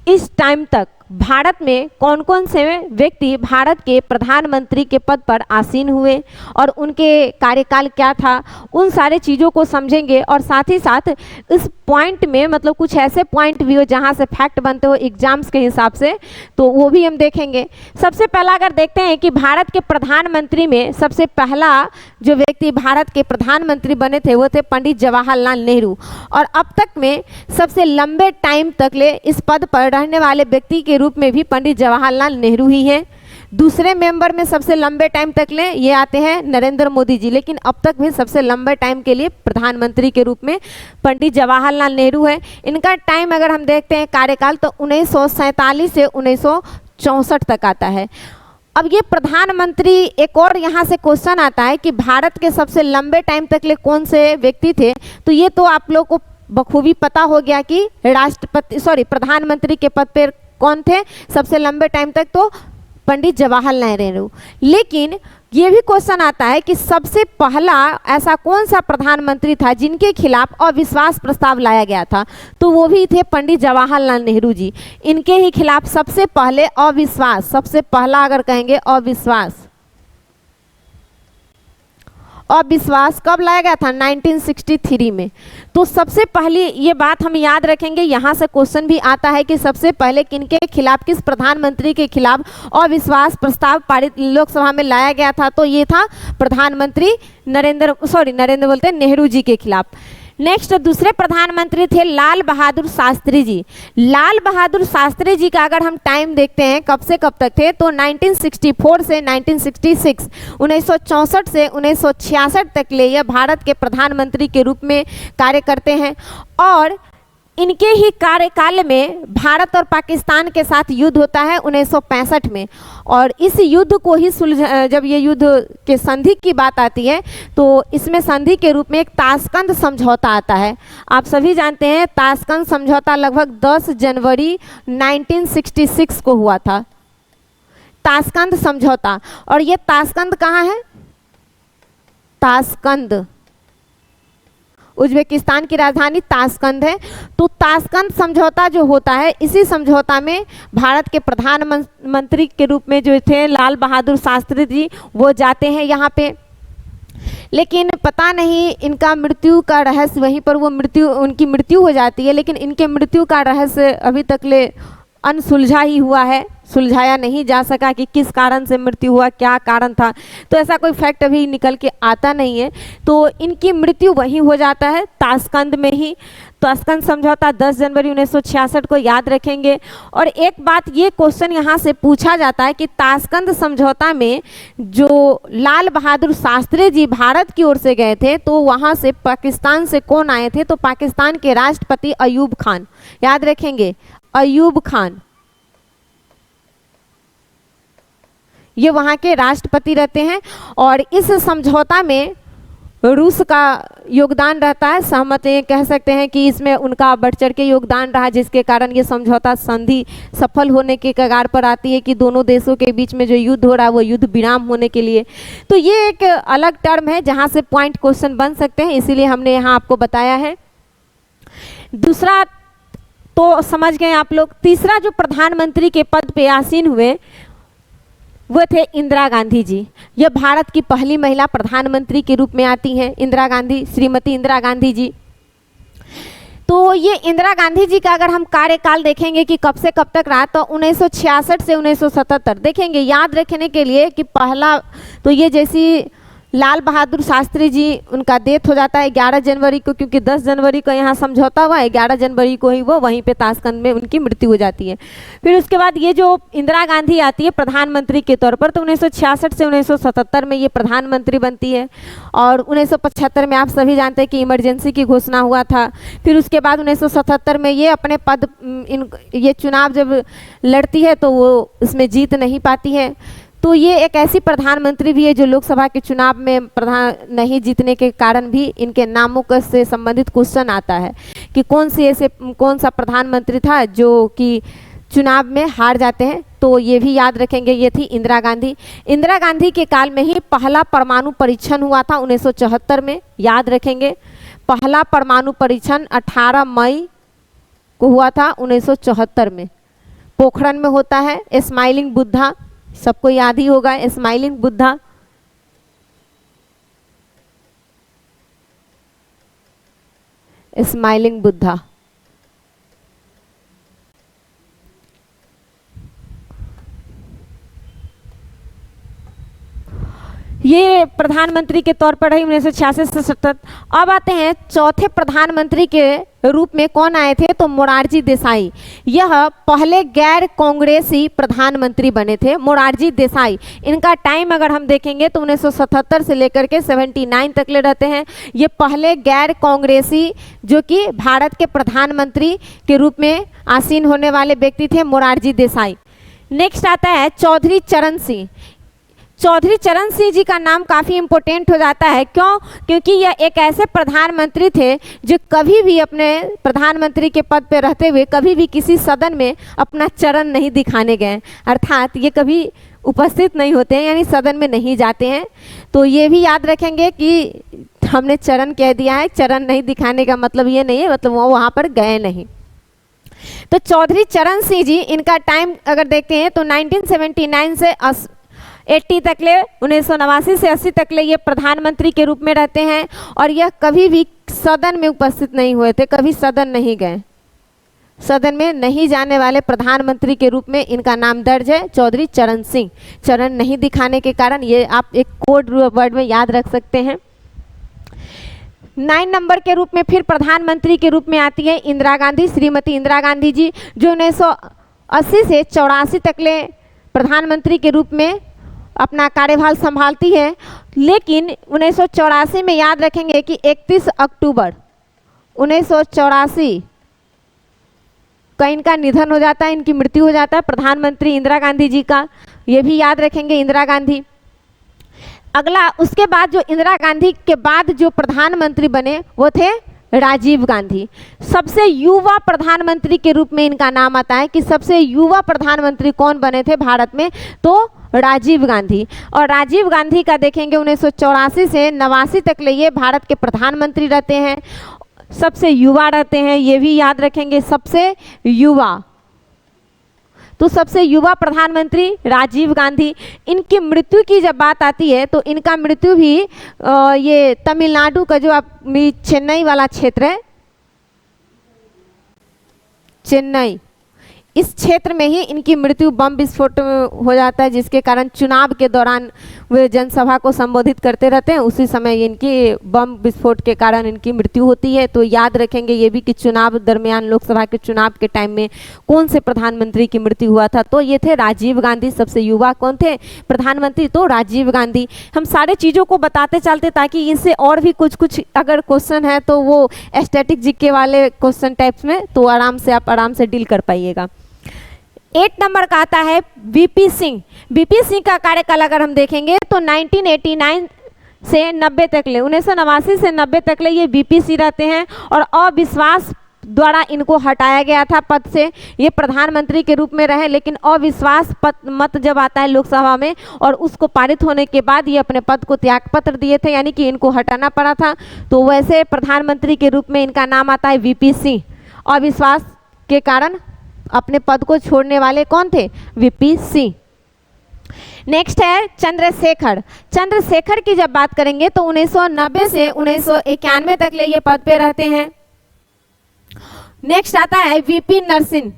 इस टाइम तक भारत में कौन कौन से व्यक्ति भारत के प्रधानमंत्री के पद पर आसीन हुए और उनके कार्यकाल क्या था, उन सारे चीज़ों को समझेंगे। और साथ ही साथ इस पॉइंट में मतलब कुछ ऐसे पॉइंट भी हो जहाँ से फैक्ट बनते हो एग्जाम्स के हिसाब से, तो वो भी हम देखेंगे। सबसे पहला अगर देखते हैं कि भारत के प्रधानमंत्री में सबसे पहला जो व्यक्ति भारत के प्रधानमंत्री बने थे वो थे पंडित जवाहरलाल नेहरू। और अब तक में सबसे लंबे टाइम तक ले इस पद पर रहने वाले व्यक्ति के रूप में भी पंडित जवाहरलाल नेहरू ही हैं। दूसरे मेंबर में सबसे लंबे टाइम तक ले ये आते हैं नरेंद्र मोदी जी, लेकिन अब तक भी सबसे लंबे टाइम के लिए प्रधानमंत्री के रूप में पंडित जवाहरलाल नेहरू है। इनका टाइम अगर हम देखते हैं कार्यकाल तो 1947 से 1964 तक आता है। अब ये प्रधानमंत्री, एक और यहाँ से क्वेश्चन आता है कि भारत के सबसे लंबे टाइम तक ले कौन से व्यक्ति थे, तो ये तो आप लोग को बखूबी पता हो गया कि प्रधानमंत्री के पद पर कौन थे सबसे लंबे टाइम तक, तो पंडित जवाहरलाल नेहरू। लेकिन ये भी क्वेश्चन आता है कि सबसे पहला ऐसा कौन सा प्रधानमंत्री था जिनके खिलाफ अविश्वास प्रस्ताव लाया गया था, तो वो भी थे पंडित जवाहरलाल नेहरू जी। इनके ही खिलाफ सबसे पहले अविश्वास, सबसे पहला अगर कहेंगे अविश्वास कब लाया गया था, 1963 में। तो सबसे पहली ये बात हम याद रखेंगे, यहाँ से क्वेश्चन भी आता है कि सबसे पहले किनके खिलाफ, किस प्रधानमंत्री के खिलाफ अविश्वास प्रस्ताव पारित लोकसभा में लाया गया था, तो ये था प्रधानमंत्री नेहरू जी के खिलाफ। नेक्स्ट दूसरे प्रधानमंत्री थे लाल बहादुर शास्त्री जी। लाल बहादुर शास्त्री जी का अगर हम टाइम देखते हैं कब से कब तक थे, तो 1964 से 1966, 1964 से 1966 तक ले यह भारत के प्रधानमंत्री के रूप में कार्य करते हैं। और इनके ही कार्यकाल में भारत और पाकिस्तान के साथ युद्ध होता है 1965 में। और इस युद्ध को ही जब ये युद्ध के संधि की बात आती है तो इसमें संधि के रूप में एक ताशकंद समझौता आता है। आप सभी जानते हैं ताशकंद समझौता लगभग 10 जनवरी 1966 को हुआ था, ताशकंद समझौता। और ये ताशकंद कहाँ है, ताशकंद उज्बेकिस्तान की राजधानी ताशकंद है। तो ताशकंद समझौता जो होता है, इसी समझौता में भारत के प्रधानमंत्री के रूप में जो थे लाल बहादुर शास्त्री जी वो जाते हैं यहाँ पे। लेकिन पता नहीं इनका मृत्यु का रहस्य, वहीं पर वो उनकी मृत्यु हो जाती है, लेकिन इनके मृत्यु का रहस्य अभी तक ले अनसुलझा ही हुआ है, सुलझाया नहीं जा सका कि किस कारण से मृत्यु हुआ, क्या कारण था। तो ऐसा कोई फैक्ट अभी निकल के आता नहीं है। तो इनकी मृत्यु वहीं हो जाता है ताशकंद में ही। ताशकंद समझौता 10 जनवरी 1966 को याद रखेंगे। और एक बात ये क्वेश्चन यहाँ से पूछा जाता है कि ताशकंद समझौता में जो लाल बहादुर शास्त्री जी भारत की ओर से गए थे तो वहाँ से पाकिस्तान से कौन आए थे, तो पाकिस्तान के राष्ट्रपति अयूब खान, याद रखेंगे अयूब खान, ये वहाँ के राष्ट्रपति रहते हैं। और इस समझौता में रूस का योगदान रहता है। सहमत ये कह सकते हैं कि इसमें उनका बढ़ चढ़ के योगदान रहा, जिसके कारण ये समझौता संधि सफल होने के कगार पर आती है कि दोनों देशों के बीच में जो युद्ध हो रहा है वो युद्ध विराम होने के लिए। तो ये एक अलग टर्म है जहाँ से पॉइंट क्वेश्चन बन सकते हैं, इसीलिए हमने यहाँ आपको बताया है। दूसरा तो समझ गए आप लोग। तीसरा जो प्रधानमंत्री के पद पे आसीन हुए वो थे इंदिरा गांधी जी। यह भारत की पहली महिला प्रधानमंत्री के रूप में आती हैं, इंदिरा गांधी, श्रीमती इंदिरा गांधी जी। तो ये इंदिरा गांधी जी का अगर हम कार्यकाल देखेंगे कि कब से कब तक रहा, तो 1966 से 1977 देखेंगे। याद रखने के लिए कि पहला तो ये जैसी लाल बहादुर शास्त्री जी उनका डेथ हो जाता है 11 जनवरी को, क्योंकि 10 जनवरी को यहाँ समझौता हुआ है, 11 जनवरी को ही वो वहीं पे ताशकंद में उनकी मृत्यु हो जाती है। फिर उसके बाद ये जो इंदिरा गांधी आती है प्रधानमंत्री के तौर पर, तो 1966 से 1977 में ये प्रधानमंत्री बनती है। और 1975 में आप सभी जानते हैं कि इमरजेंसी की घोषणा हुआ था। फिर उसके बाद 1977 में ये अपने पद ये चुनाव जब लड़ती है तो वो इसमें जीत नहीं पाती है। तो ये एक ऐसी प्रधानमंत्री भी है जो लोकसभा के चुनाव में प्रधान नहीं जीतने के कारण भी इनके नामों से संबंधित क्वेश्चन आता है कि कौन सा प्रधानमंत्री था जो कि चुनाव में हार जाते हैं। तो ये भी याद रखेंगे, ये थी इंदिरा गांधी। इंदिरा गांधी के काल में ही पहला परमाणु परीक्षण हुआ था 1974 में, याद रखेंगे। पहला परमाणु परीक्षण 18 मई को हुआ था 1974 में, पोखरण में होता है। स्माइलिंग बुद्धा सबको याद ही होगा, स्माइलिंग बुद्धा। स्माइलिंग बुद्धा ये प्रधानमंत्री के तौर पर रही 1966 से 77। अब आते हैं चौथे प्रधानमंत्री के रूप में कौन आए थे, तो मोरारजी देसाई। यह पहले गैर कांग्रेसी प्रधानमंत्री बने थे, मोरारजी देसाई। इनका टाइम अगर हम देखेंगे तो 1977 से लेकर के 79 तक ले रहते हैं। ये पहले गैर कांग्रेसी जो कि भारत के प्रधानमंत्री के रूप में आसीन होने वाले व्यक्ति थे, मोरारजी देसाई। नेक्स्ट आता है चौधरी चरण सिंह। चौधरी चरण सिंह जी का नाम काफ़ी इम्पोर्टेंट हो जाता है, क्यों? क्योंकि यह एक ऐसे प्रधानमंत्री थे जो कभी भी अपने प्रधानमंत्री के पद पर रहते हुए कभी भी किसी सदन में अपना चरण नहीं दिखाने गए, अर्थात ये कभी उपस्थित नहीं होते हैं, यानी सदन में नहीं जाते हैं। तो ये भी याद रखेंगे कि हमने चरण कह दिया है, चरण नहीं दिखाने का मतलब ये नहीं है, मतलब वो वहाँ पर गए नहीं। तो चौधरी चरण सिंह जी, इनका टाइम अगर देखते हैं तो 1979 से 80 तक ले, 1989 से 80 तक ले ये प्रधानमंत्री के रूप में रहते हैं। और यह कभी भी सदन में उपस्थित नहीं हुए थे, कभी सदन नहीं गए। सदन में नहीं जाने वाले प्रधानमंत्री के रूप में इनका नाम दर्ज है, चौधरी चरण सिंह। चरण नहीं दिखाने के कारण ये आप एक कोड वर्ड में याद रख सकते हैं। 9 नंबर के रूप में फिर प्रधानमंत्री के रूप में आती है इंदिरा गांधी, श्रीमती इंदिरा गांधी जी, जो 1980 से 84 तक ले प्रधानमंत्री के रूप में अपना कार्यभार संभालती है। लेकिन 1984 में याद रखेंगे कि 31 अक्टूबर 1984 का इनका निधन हो जाता है, इनकी मृत्यु हो जाता है प्रधानमंत्री इंदिरा गांधी जी का, ये भी याद रखेंगे इंदिरा गांधी। अगला उसके बाद जो इंदिरा गांधी के बाद जो प्रधानमंत्री बने वो थे राजीव गांधी। सबसे युवा प्रधानमंत्री के रूप में इनका नाम आता है कि सबसे युवा प्रधानमंत्री कौन बने थे भारत में, तो राजीव गांधी। और राजीव गांधी का देखेंगे 1984 से 89 तक ले ये भारत के प्रधानमंत्री रहते हैं, सबसे युवा रहते हैं, ये भी याद रखेंगे, सबसे युवा। तो सबसे युवा प्रधानमंत्री राजीव गांधी। इनकी मृत्यु की जब बात आती है तो इनका मृत्यु भी ये तमिलनाडु का जो चेन्नई वाला क्षेत्र है, चेन्नई, इस क्षेत्र में ही इनकी मृत्यु बम विस्फोट में हो जाता है, जिसके कारण चुनाव के दौरान वे जनसभा को संबोधित करते रहते हैं, उसी समय इनकी बम विस्फोट के कारण इनकी मृत्यु होती है। तो याद रखेंगे ये भी कि चुनाव दरमियान, लोकसभा के चुनाव के टाइम में कौन से प्रधानमंत्री की मृत्यु हुआ था, तो ये थे राजीव गांधी। सबसे युवा कौन थे प्रधानमंत्री, तो राजीव गांधी। हम सारे चीज़ों को बताते चलते ताकि इनसे और भी कुछ अगर क्वेश्चन है तो वो स्टैटिक जीके वाले क्वेश्चन टाइप्स में, तो आप आराम से डील कर पाइएगा। 8 नंबर का आता है वीपी सिंह। वीपी सिंह का कार्यकाल अगर हम देखेंगे तो 1989 से 90 तक ले 1989 से 90 तक ले ये बीपीसी रहते हैं और अविश्वास द्वारा इनको हटाया गया था पद से। ये प्रधानमंत्री के रूप में रहे, लेकिन अविश्वास मत जब आता है लोकसभा में और उसको पारित होने के बाद ये अपने पद को त्यागपत्र दिए थे, यानी कि इनको हटाना पड़ा था। तो वैसे प्रधानमंत्री के रूप में इनका नाम आता है वीपी सिंह। अविश्वास के कारण अपने पद को छोड़ने वाले कौन थे? वीपी सिंह। नेक्स्ट है चंद्रशेखर। चंद्रशेखर की जब बात करेंगे तो 1990 से 1991 तक ले ये पद पे रहते हैं। नेक्स्ट आता है वीपी नरसिंह।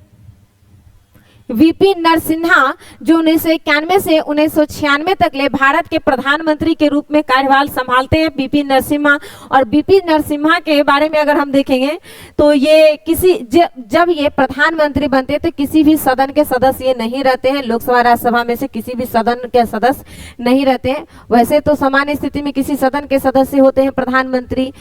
वीपी नरसिम्हा जो 1991 से 1996 तक ले भारत के प्रधानमंत्री के रूप में कार्यभार संभालते हैं, वीपी नरसिम्हा। और वीपी नरसिम्हा के बारे में अगर हम देखेंगे तो ये जब ये प्रधानमंत्री बनते हैं तो किसी भी सदन के सदस्य ये नहीं रहते हैं। लोकसभा राज्यसभा में से किसी भी सदन के सदस्य नहीं रहते हैं। वैसे तो सामान्य स्थिति में किसी सदन के सदस्य होते हैं प्रधानमंत्री।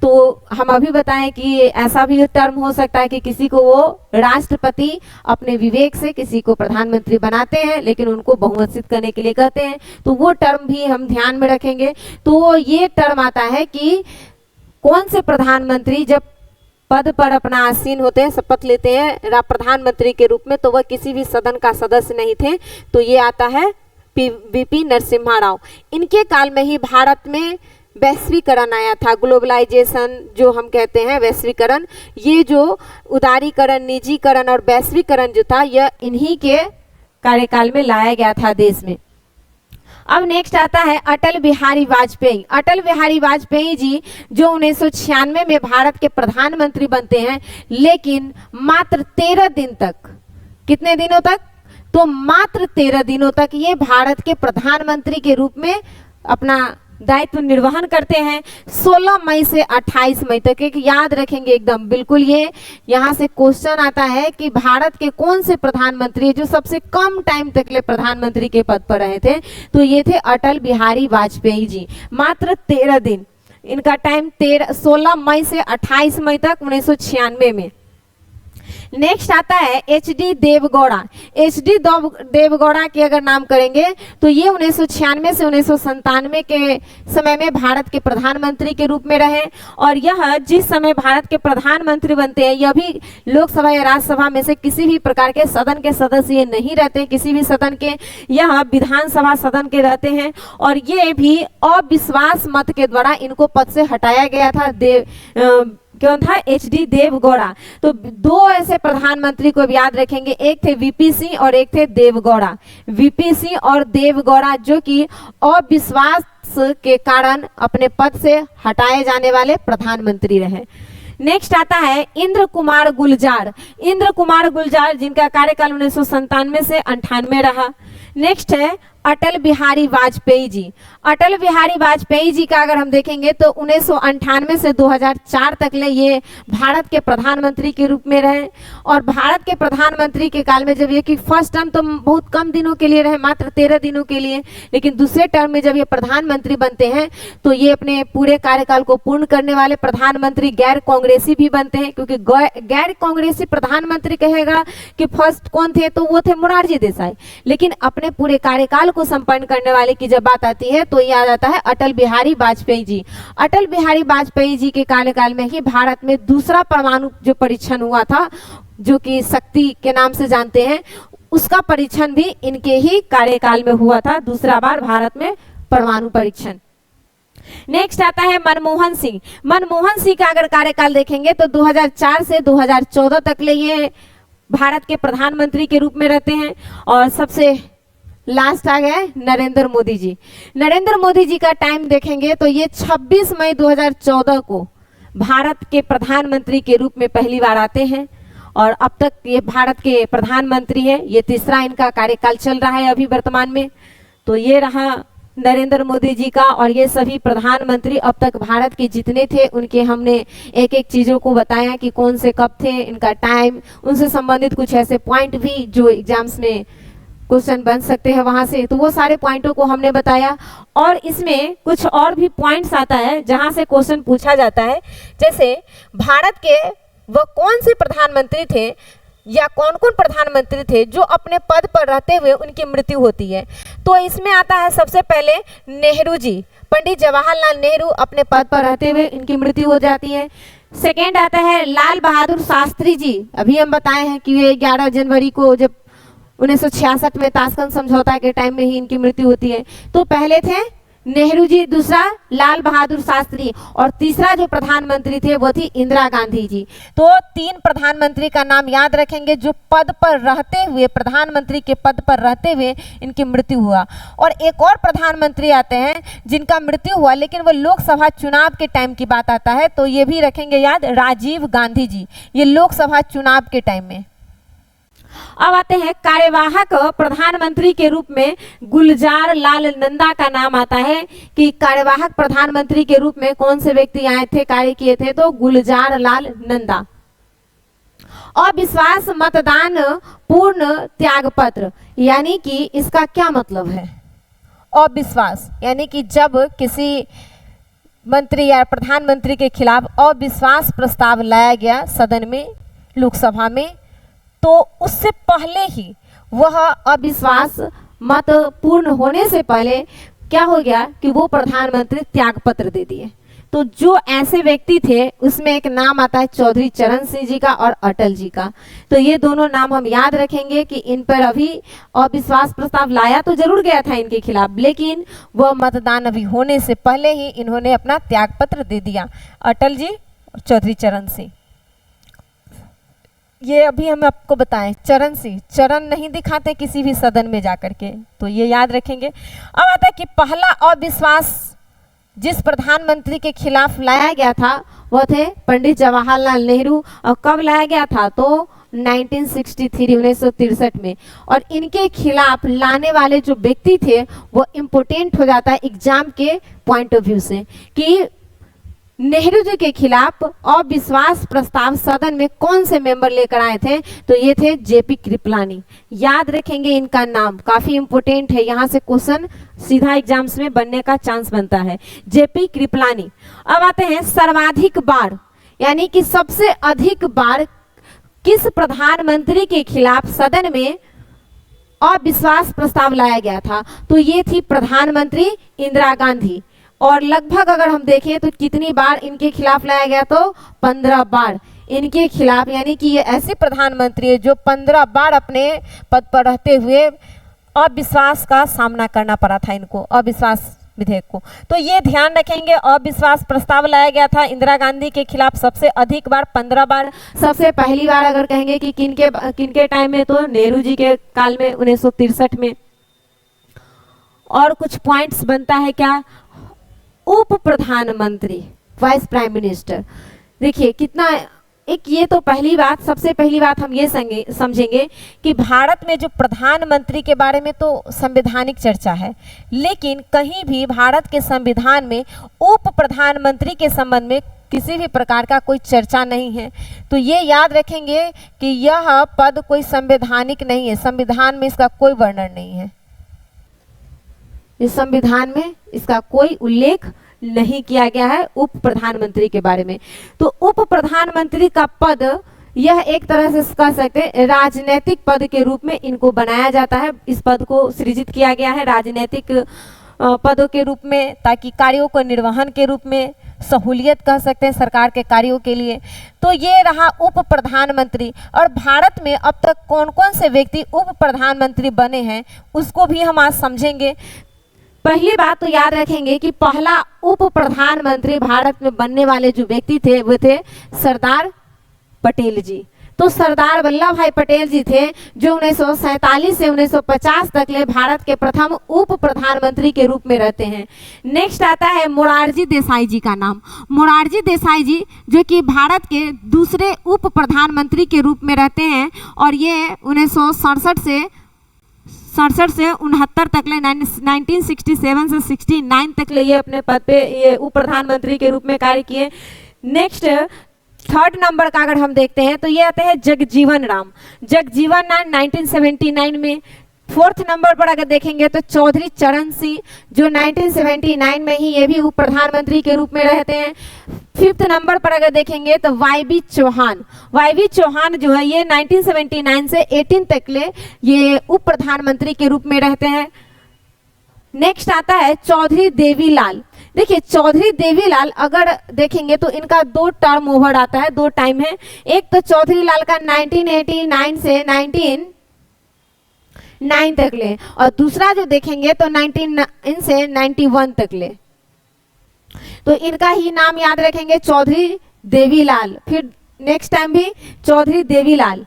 तो हम अभी बताएं कि ऐसा भी टर्म हो सकता है कि किसी को वो राष्ट्रपति अपने विवेक से किसी को प्रधानमंत्री बनाते हैं, लेकिन उनको बहुमत सिद्ध करने के लिए कहते हैं, तो वो टर्म भी हम ध्यान में रखेंगे। तो ये टर्म आता है कि कौन से प्रधानमंत्री जब पद पर अपना आसीन होते हैं, शपथ लेते हैं प्रधानमंत्री के रूप में, तो वह किसी भी सदन का सदस्य नहीं थे। तो ये आता है वीपी नरसिम्हा राव। इनके काल में ही भारत में वैश्वीकरण आया था, ग्लोबलाइजेशन जो हम कहते हैं वैश्वीकरण। ये जो उदारीकरण, निजीकरण और वैश्वीकरण जो था, यह इन्हीं के कार्यकाल में लाया गया था देश में। अब नेक्स्ट आता है अटल बिहारी वाजपेयी। अटल बिहारी वाजपेयी जी जो 1996 में भारत के प्रधानमंत्री बनते हैं, लेकिन मात्र 13 दिन तक, कितने दिनों तक? तो मात्र 13 दिनों तक ये भारत के प्रधानमंत्री के रूप में अपना दायित्व निर्वहन करते हैं। 16 मई से 28 मई तक। एक याद रखेंगे एकदम बिल्कुल, ये यहाँ से क्वेश्चन आता है कि भारत के कौन से प्रधानमंत्री जो सबसे कम टाइम तक ले प्रधानमंत्री के पद पर रहे थे, तो ये थे अटल बिहारी वाजपेयी जी। मात्र 13 दिन इनका टाइम, 16 मई से 28 मई तक 1996 में। नेक्स्ट आता है एच.डी. देवगौड़ा। एच.डी. देवगौड़ा की अगर नाम करेंगे तो ये 1996 से 1997 के समय में भारत के प्रधानमंत्री के रूप में रहे। और यह जिस समय भारत के प्रधानमंत्री बनते हैं, यह भी लोकसभा या राज्यसभा में से किसी भी प्रकार के सदन के सदस्य नहीं रहते, किसी भी सदन के, यह विधानसभा सदन के रहते हैं। और ये भी अविश्वास मत के द्वारा इनको पद से हटाया गया था। कौन था? एच.डी. देवगौड़ा। तो दो ऐसे प्रधानमंत्री को याद रखेंगे, एक थे वीपी सिंह और एक थे देवगौड़ा। वीपी सिंह और देवगौड़ा जो कि अविश्वास के कारण अपने पद से हटाए जाने वाले प्रधानमंत्री रहे। नेक्स्ट आता है इंद्र कुमार गुलजार। इंद्र कुमार गुलजार जिनका कार्यकाल 1997 से 98 रहा। नेक्स्ट है अटल बिहारी वाजपेयी जी। अटल बिहारी वाजपेयी जी का अगर हम देखेंगे तो 1998 से 2004 तक ले ये भारत के प्रधानमंत्री के रूप में रहे। और भारत के प्रधानमंत्री के काल में जब ये कि फर्स्ट टर्म तो बहुत कम दिनों के लिए रहे, मात्र 13 दिनों के लिए, लेकिन दूसरे टर्म में जब ये प्रधानमंत्री बनते हैं तो ये अपने पूरे कार्यकाल को पूर्ण करने वाले प्रधानमंत्री गैर कांग्रेसी भी बनते हैं। क्योंकि गैर कांग्रेसी प्रधानमंत्री कहेगा कि फर्स्ट कौन थे, तो वो थे मोरारजी देसाई। लेकिन अपने पूरे कार्यकाल को संपन्न करने वाले की जब बात आती है तो यह आ जाता है अटल बिहारी वाजपेयी जी। अटल बिहारी वाजपेयी जी के कार्यकाल में ही भारत में दूसरा परमाणु जो परीक्षण हुआ था, जो कि शक्ति के नाम से जानते हैं, उसका परीक्षण भी इनके ही कार्यकाल में हुआ था, दूसरा बार भारत में परमाणु परीक्षण। नेक्स्ट आता है मनमोहन सिंह। मनमोहन सिंह का अगर कार्यकाल देखेंगे तो 2004 से 2014 तक ले ये भारत के प्रधानमंत्री के रूप में रहते हैं। और सबसे लास्ट आ गया नरेंद्र मोदी जी। नरेंद्र मोदी जी का टाइम देखेंगे तो ये 26 मई 2014 को भारत के प्रधानमंत्री के रूप में पहली बार आते हैं। और अब तक ये भारत के प्रधानमंत्री हैं, ये तीसरा इनका कार्यकाल चल रहा है अभी वर्तमान में। तो ये रहा नरेंद्र मोदी जी का। और ये सभी प्रधानमंत्री अब तक भारत के जितने थे उनके हमने एक एक चीज़ों को बताया कि कौन से कब थे, इनका टाइम, उनसे संबंधित कुछ ऐसे पॉइंट भी जो एग्जाम्स में क्वेश्चन बन सकते हैं वहां से, तो वो सारे पॉइंटों को हमने बताया। और इसमें कुछ और भी पॉइंट्स आता है जहां से क्वेश्चन पूछा जाता है, जैसे भारत के वो कौन से प्रधानमंत्री थे या कौन कौन प्रधानमंत्री थे जो अपने पद पर रहते हुए उनकी मृत्यु होती है। तो इसमें आता है सबसे पहले नेहरू जी, पंडित जवाहरलाल नेहरू अपने पद पर रहते हुए इनकी मृत्यु हो जाती है। सेकेंड आता है लाल बहादुर शास्त्री जी, अभी हम बताए हैं कि ये 11 जनवरी को जब 1966 में ताशकंद समझौता के टाइम में ही इनकी मृत्यु होती है। तो पहले थे नेहरू जी, दूसरा लाल बहादुर शास्त्री और तीसरा जो प्रधानमंत्री थे वो थी इंदिरा गांधी जी। तो 3 प्रधानमंत्री का नाम याद रखेंगे जो पद पर रहते हुए, प्रधानमंत्री के पद पर रहते हुए इनकी मृत्यु हुआ। और एक और प्रधानमंत्री आते हैं जिनका मृत्यु हुआ लेकिन वो लोकसभा चुनाव के टाइम की बात आता है, तो ये भी रखेंगे याद, राजीव गांधी जी, ये लोकसभा चुनाव के टाइम में। अब आते हैं कार्यवाहक प्रधानमंत्री के रूप में गुलजार लाल नंदा का नाम आता है कि कार्यवाहक प्रधानमंत्री के रूप में कौन से व्यक्ति आए थे, कार्य किए थे, तो गुलजार लाल नंदा। अविश्वास मतदान पूर्ण त्यागपत्र, यानी कि इसका क्या मतलब है? अविश्वास यानी कि जब किसी मंत्री या प्रधानमंत्री के खिलाफ अविश्वास प्रस्ताव लाया गया सदन में, लोकसभा में, तो उससे पहले ही वह अविश्वास मत पूर्ण होने से पहले क्या हो गया कि वो प्रधानमंत्री त्यागपत्र दे दिए। तो जो ऐसे व्यक्ति थे उसमें एक नाम आता है चौधरी चरण सिंह जी का और अटल जी का। तो ये दोनों नाम हम याद रखेंगे कि इन पर अभी अविश्वास प्रस्ताव लाया तो जरूर गया था इनके खिलाफ, लेकिन वह मतदान अभी होने से पहले ही इन्होंने अपना त्यागपत्र दे दिया, अटल जी और चौधरी चरण सिंह। ये अभी हम आपको बताएं, चरण सिंह, चरण नहीं दिखाते किसी भी सदन में जाकर के, तो ये याद रखेंगे। अब आता है कि पहला अविश्वास जिस प्रधानमंत्री के खिलाफ लाया गया था वह थे पंडित जवाहरलाल नेहरू। और कब लाया गया था? तो 1963 में। और इनके खिलाफ लाने वाले जो व्यक्ति थे वो इम्पोर्टेंट हो जाता है एग्जाम के पॉइंट ऑफ व्यू से कि नेहरू जी के खिलाफ अविश्वास प्रस्ताव सदन में कौन से मेंबर लेकर आए थे, तो ये थे जेपी कृपलानी। याद रखेंगे इनका नाम, काफी इंपोर्टेंट है, यहाँ से क्वेश्चन सीधा एग्जाम्स में बनने का चांस बनता है, जेपी कृपलानी। अब आते हैं सर्वाधिक बार, यानी कि सबसे अधिक बार किस प्रधानमंत्री के खिलाफ सदन में अविश्वास प्रस्ताव लाया गया था, तो ये थी प्रधानमंत्री इंदिरा गांधी। और लगभग अगर हम देखें तो कितनी बार इनके खिलाफ लाया गया, तो 15 बार इनके खिलाफ, यानी कि ये ऐसे प्रधानमंत्री है जो 15 बार अपने पद पर रहते हुए अविश्वास का सामना करना पड़ा था इनको, अविश्वास विधेयक को। तो ये ध्यान रखेंगे, अविश्वास प्रस्ताव लाया गया था इंदिरा गांधी के खिलाफ सबसे अधिक बार 15 बार। सबसे पहली बार अगर कहेंगे कि किनके टाइम में, तो नेहरू जी के काल में 1963 में। और कुछ पॉइंट्स बनता है क्या, उप प्रधानमंत्री, वाइस प्राइम मिनिस्टर। देखिए कितना एक, ये तो पहली बात, सबसे पहली बात हम ये समझेंगे कि भारत में जो प्रधानमंत्री के बारे में तो संवैधानिक चर्चा है, लेकिन कहीं भी भारत के संविधान में उप प्रधानमंत्री के संबंध में किसी भी प्रकार का कोई चर्चा नहीं है। तो ये याद रखेंगे कि यह पद कोई संवैधानिक नहीं है, संविधान में इसका कोई वर्णन नहीं है, इस संविधान में इसका कोई उल्लेख नहीं किया गया है उप प्रधानमंत्री के बारे में। तो उप प्रधानमंत्री का पद, यह एक तरह से कह सकते हैं राजनीतिक पद के रूप में इनको बनाया जाता है। इस पद को सृजित किया गया है राजनीतिक पदों के रूप में, ताकि कार्यों को निर्वहन के रूप में सहूलियत कह सकते हैं सरकार के कार्यों के लिए। तो ये रहा उप प्रधानमंत्री। और भारत में अब तक कौन कौन से व्यक्ति उप प्रधानमंत्री बने हैं उसको भी हम आज समझेंगे। पहली बात तो याद रखेंगे कि पहला उप प्रधानमंत्री भारत में बनने वाले जो व्यक्ति थे वो थे सरदार पटेल जी। तो सरदार वल्लभ भाई पटेल जी थे जो 1947 से 1950 तक ले भारत के प्रथम उप प्रधानमंत्री के रूप में रहते हैं। नेक्स्ट आता है मोरारजी देसाई जी का नाम। मोरारजी देसाई जी जो कि भारत के दूसरे उप प्रधानमंत्री के रूप में रहते हैं और ये 1967 से 69 तक ले, 1967 से 69 तक ले ये अपने पद पे ये उप प्रधानमंत्री के रूप में कार्य किए। नेक्स्ट थर्ड नंबर का अगर हम देखते हैं तो ये आते हैं जगजीवन राम। जगजीवन राम 1979 में 4th नंबर पर अगर देखेंगे तो चौधरी चरण सिंह, जो 1979 में ही ये भी उप प्रधानमंत्री के रूप में रहते हैं। 5th नंबर पर अगर देखेंगे तो वाईबी चौहान, वाईबी चौहान जो है ये 1979 से 18 तक ले ये उप प्रधानमंत्री के रूप में रहते हैं। नेक्स्ट आता है चौधरी देवीलाल। देखिए चौधरी देवीलाल अगर देखेंगे तो इनका 2 टर्म ओवर आता है, 2 टाइम है। एक तो चौधरी लाल का 1989 से 1999 तक ले, और दूसरा जो देखेंगे तो 19 से 91 तक ले। तो इनका ही नाम याद रखेंगे, चौधरी देवीलाल। फिर नेक्स्ट टाइम भी चौधरी देवीलाल।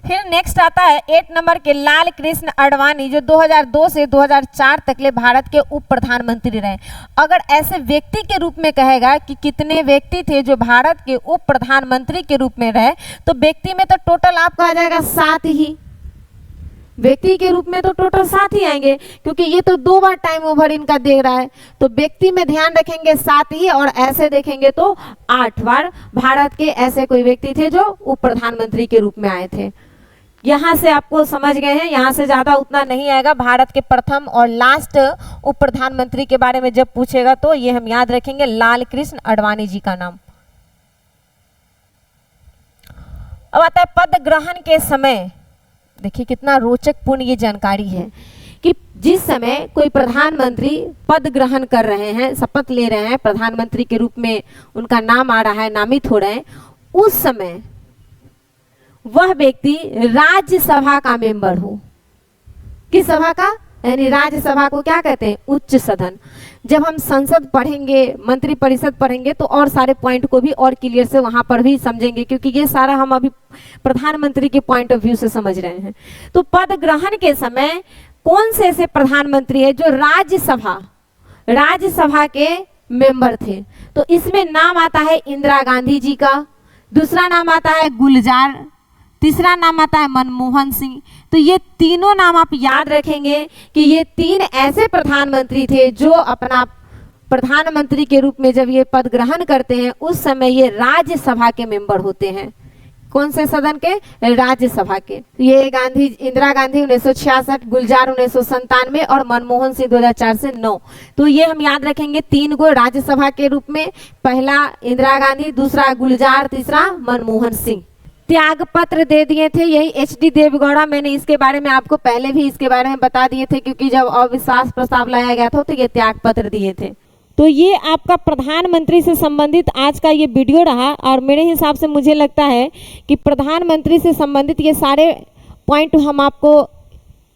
फिर नेक्स्ट आता है 8 नंबर के लाल कृष्ण आडवाणी, जो 2002 से 2004 तक ले भारत के उप प्रधानमंत्री रहे। अगर ऐसे व्यक्ति के रूप में कहेगा कि कितने व्यक्ति थे जो भारत के उप प्रधानमंत्री के रूप में रहे, तो व्यक्ति में तो टोटल आपको आ जाएगा 7 ही। व्यक्ति के रूप में तो टोटल 7 ही आएंगे, क्योंकि ये तो 2 बार टाइम ओवर इनका दे रहा है। तो व्यक्ति में ध्यान रखेंगे 7 ही, और ऐसे देखेंगे तो 8 बार भारत के ऐसे कोई व्यक्ति थे जो उप प्रधानमंत्री के रूप में आए थे। यहाँ से आपको समझ गए हैं, यहाँ से ज्यादा उतना नहीं आएगा। भारत के प्रथम और लास्ट उप प्रधानमंत्री के बारे में जब पूछेगा तो ये हम याद रखेंगे, लाल कृष्ण आडवाणी जी का नाम। अब आता है पद ग्रहण के समय। देखिए कितना रोचक पूर्ण ये जानकारी है कि जिस समय कोई प्रधानमंत्री पद ग्रहण कर रहे हैं, शपथ ले रहे हैं, प्रधानमंत्री के रूप में उनका नाम आ रहा है, नामित हो रहे हैं, उस समय वह व्यक्ति राज्यसभा का मेंबर हो। किस सभा का? यानी राज्यसभा को क्या कहते हैं? उच्च सदन। जब हम संसद पढ़ेंगे, मंत्री परिषद पढ़ेंगे, तो और सारे पॉइंट को भी और क्लियर से वहां पर भी समझेंगे, क्योंकि ये सारा हम अभी प्रधानमंत्री के पॉइंट ऑफ व्यू से समझ रहे हैं। तो पद ग्रहण के समय कौन से ऐसे प्रधानमंत्री है जो राज्यसभा के मेंबर थे? तो इसमें नाम आता है इंदिरा गांधी जी का, दूसरा नाम आता है गुलजार, तीसरा नाम आता है मनमोहन सिंह। तो ये तीनों नाम आप याद रखेंगे कि ये 3 ऐसे प्रधानमंत्री थे जो अपना प्रधानमंत्री के रूप में जब ये पद ग्रहण करते हैं, उस समय ये राज्यसभा के मेंबर होते हैं। कौन से सदन के? राज्यसभा के। ये इंदिरा गांधी 1966, गुलजार 1997 और मनमोहन सिंह 2004 से 9। तो ये हम याद रखेंगे 3 को राज्यसभा के रूप में, पहला इंदिरा गांधी, दूसरा गुलजार, तीसरा मनमोहन सिंह। त्याग पत्र दे दिए थे, यही HD देवगौड़ा। मैंने इसके बारे में आपको पहले भी इसके बारे में बता दिए थे, क्योंकि जब अविश्वास प्रस्ताव लाया गया था तो ये त्याग पत्र दिए थे। तो ये आपका प्रधानमंत्री से संबंधित आज का ये वीडियो रहा, और मेरे हिसाब से मुझे लगता है कि प्रधानमंत्री से संबंधित ये सारे पॉइंट हम आपको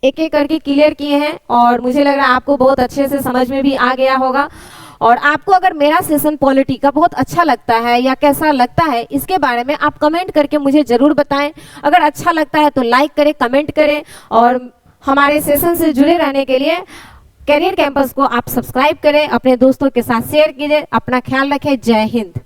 एक एक करके क्लियर किए हैं, और मुझे लग रहा है आपको बहुत अच्छे से समझ में भी आ गया होगा। और आपको अगर मेरा सेशन पॉलिटी का बहुत अच्छा लगता है या कैसा लगता है, इसके बारे में आप कमेंट करके मुझे ज़रूर बताएं। अगर अच्छा लगता है तो लाइक करें, कमेंट करें, और हमारे सेशन से जुड़े रहने के लिए करियर कैंपस को आप सब्सक्राइब करें, अपने दोस्तों के साथ शेयर कीजिए। अपना ख्याल रखें। जय हिंद।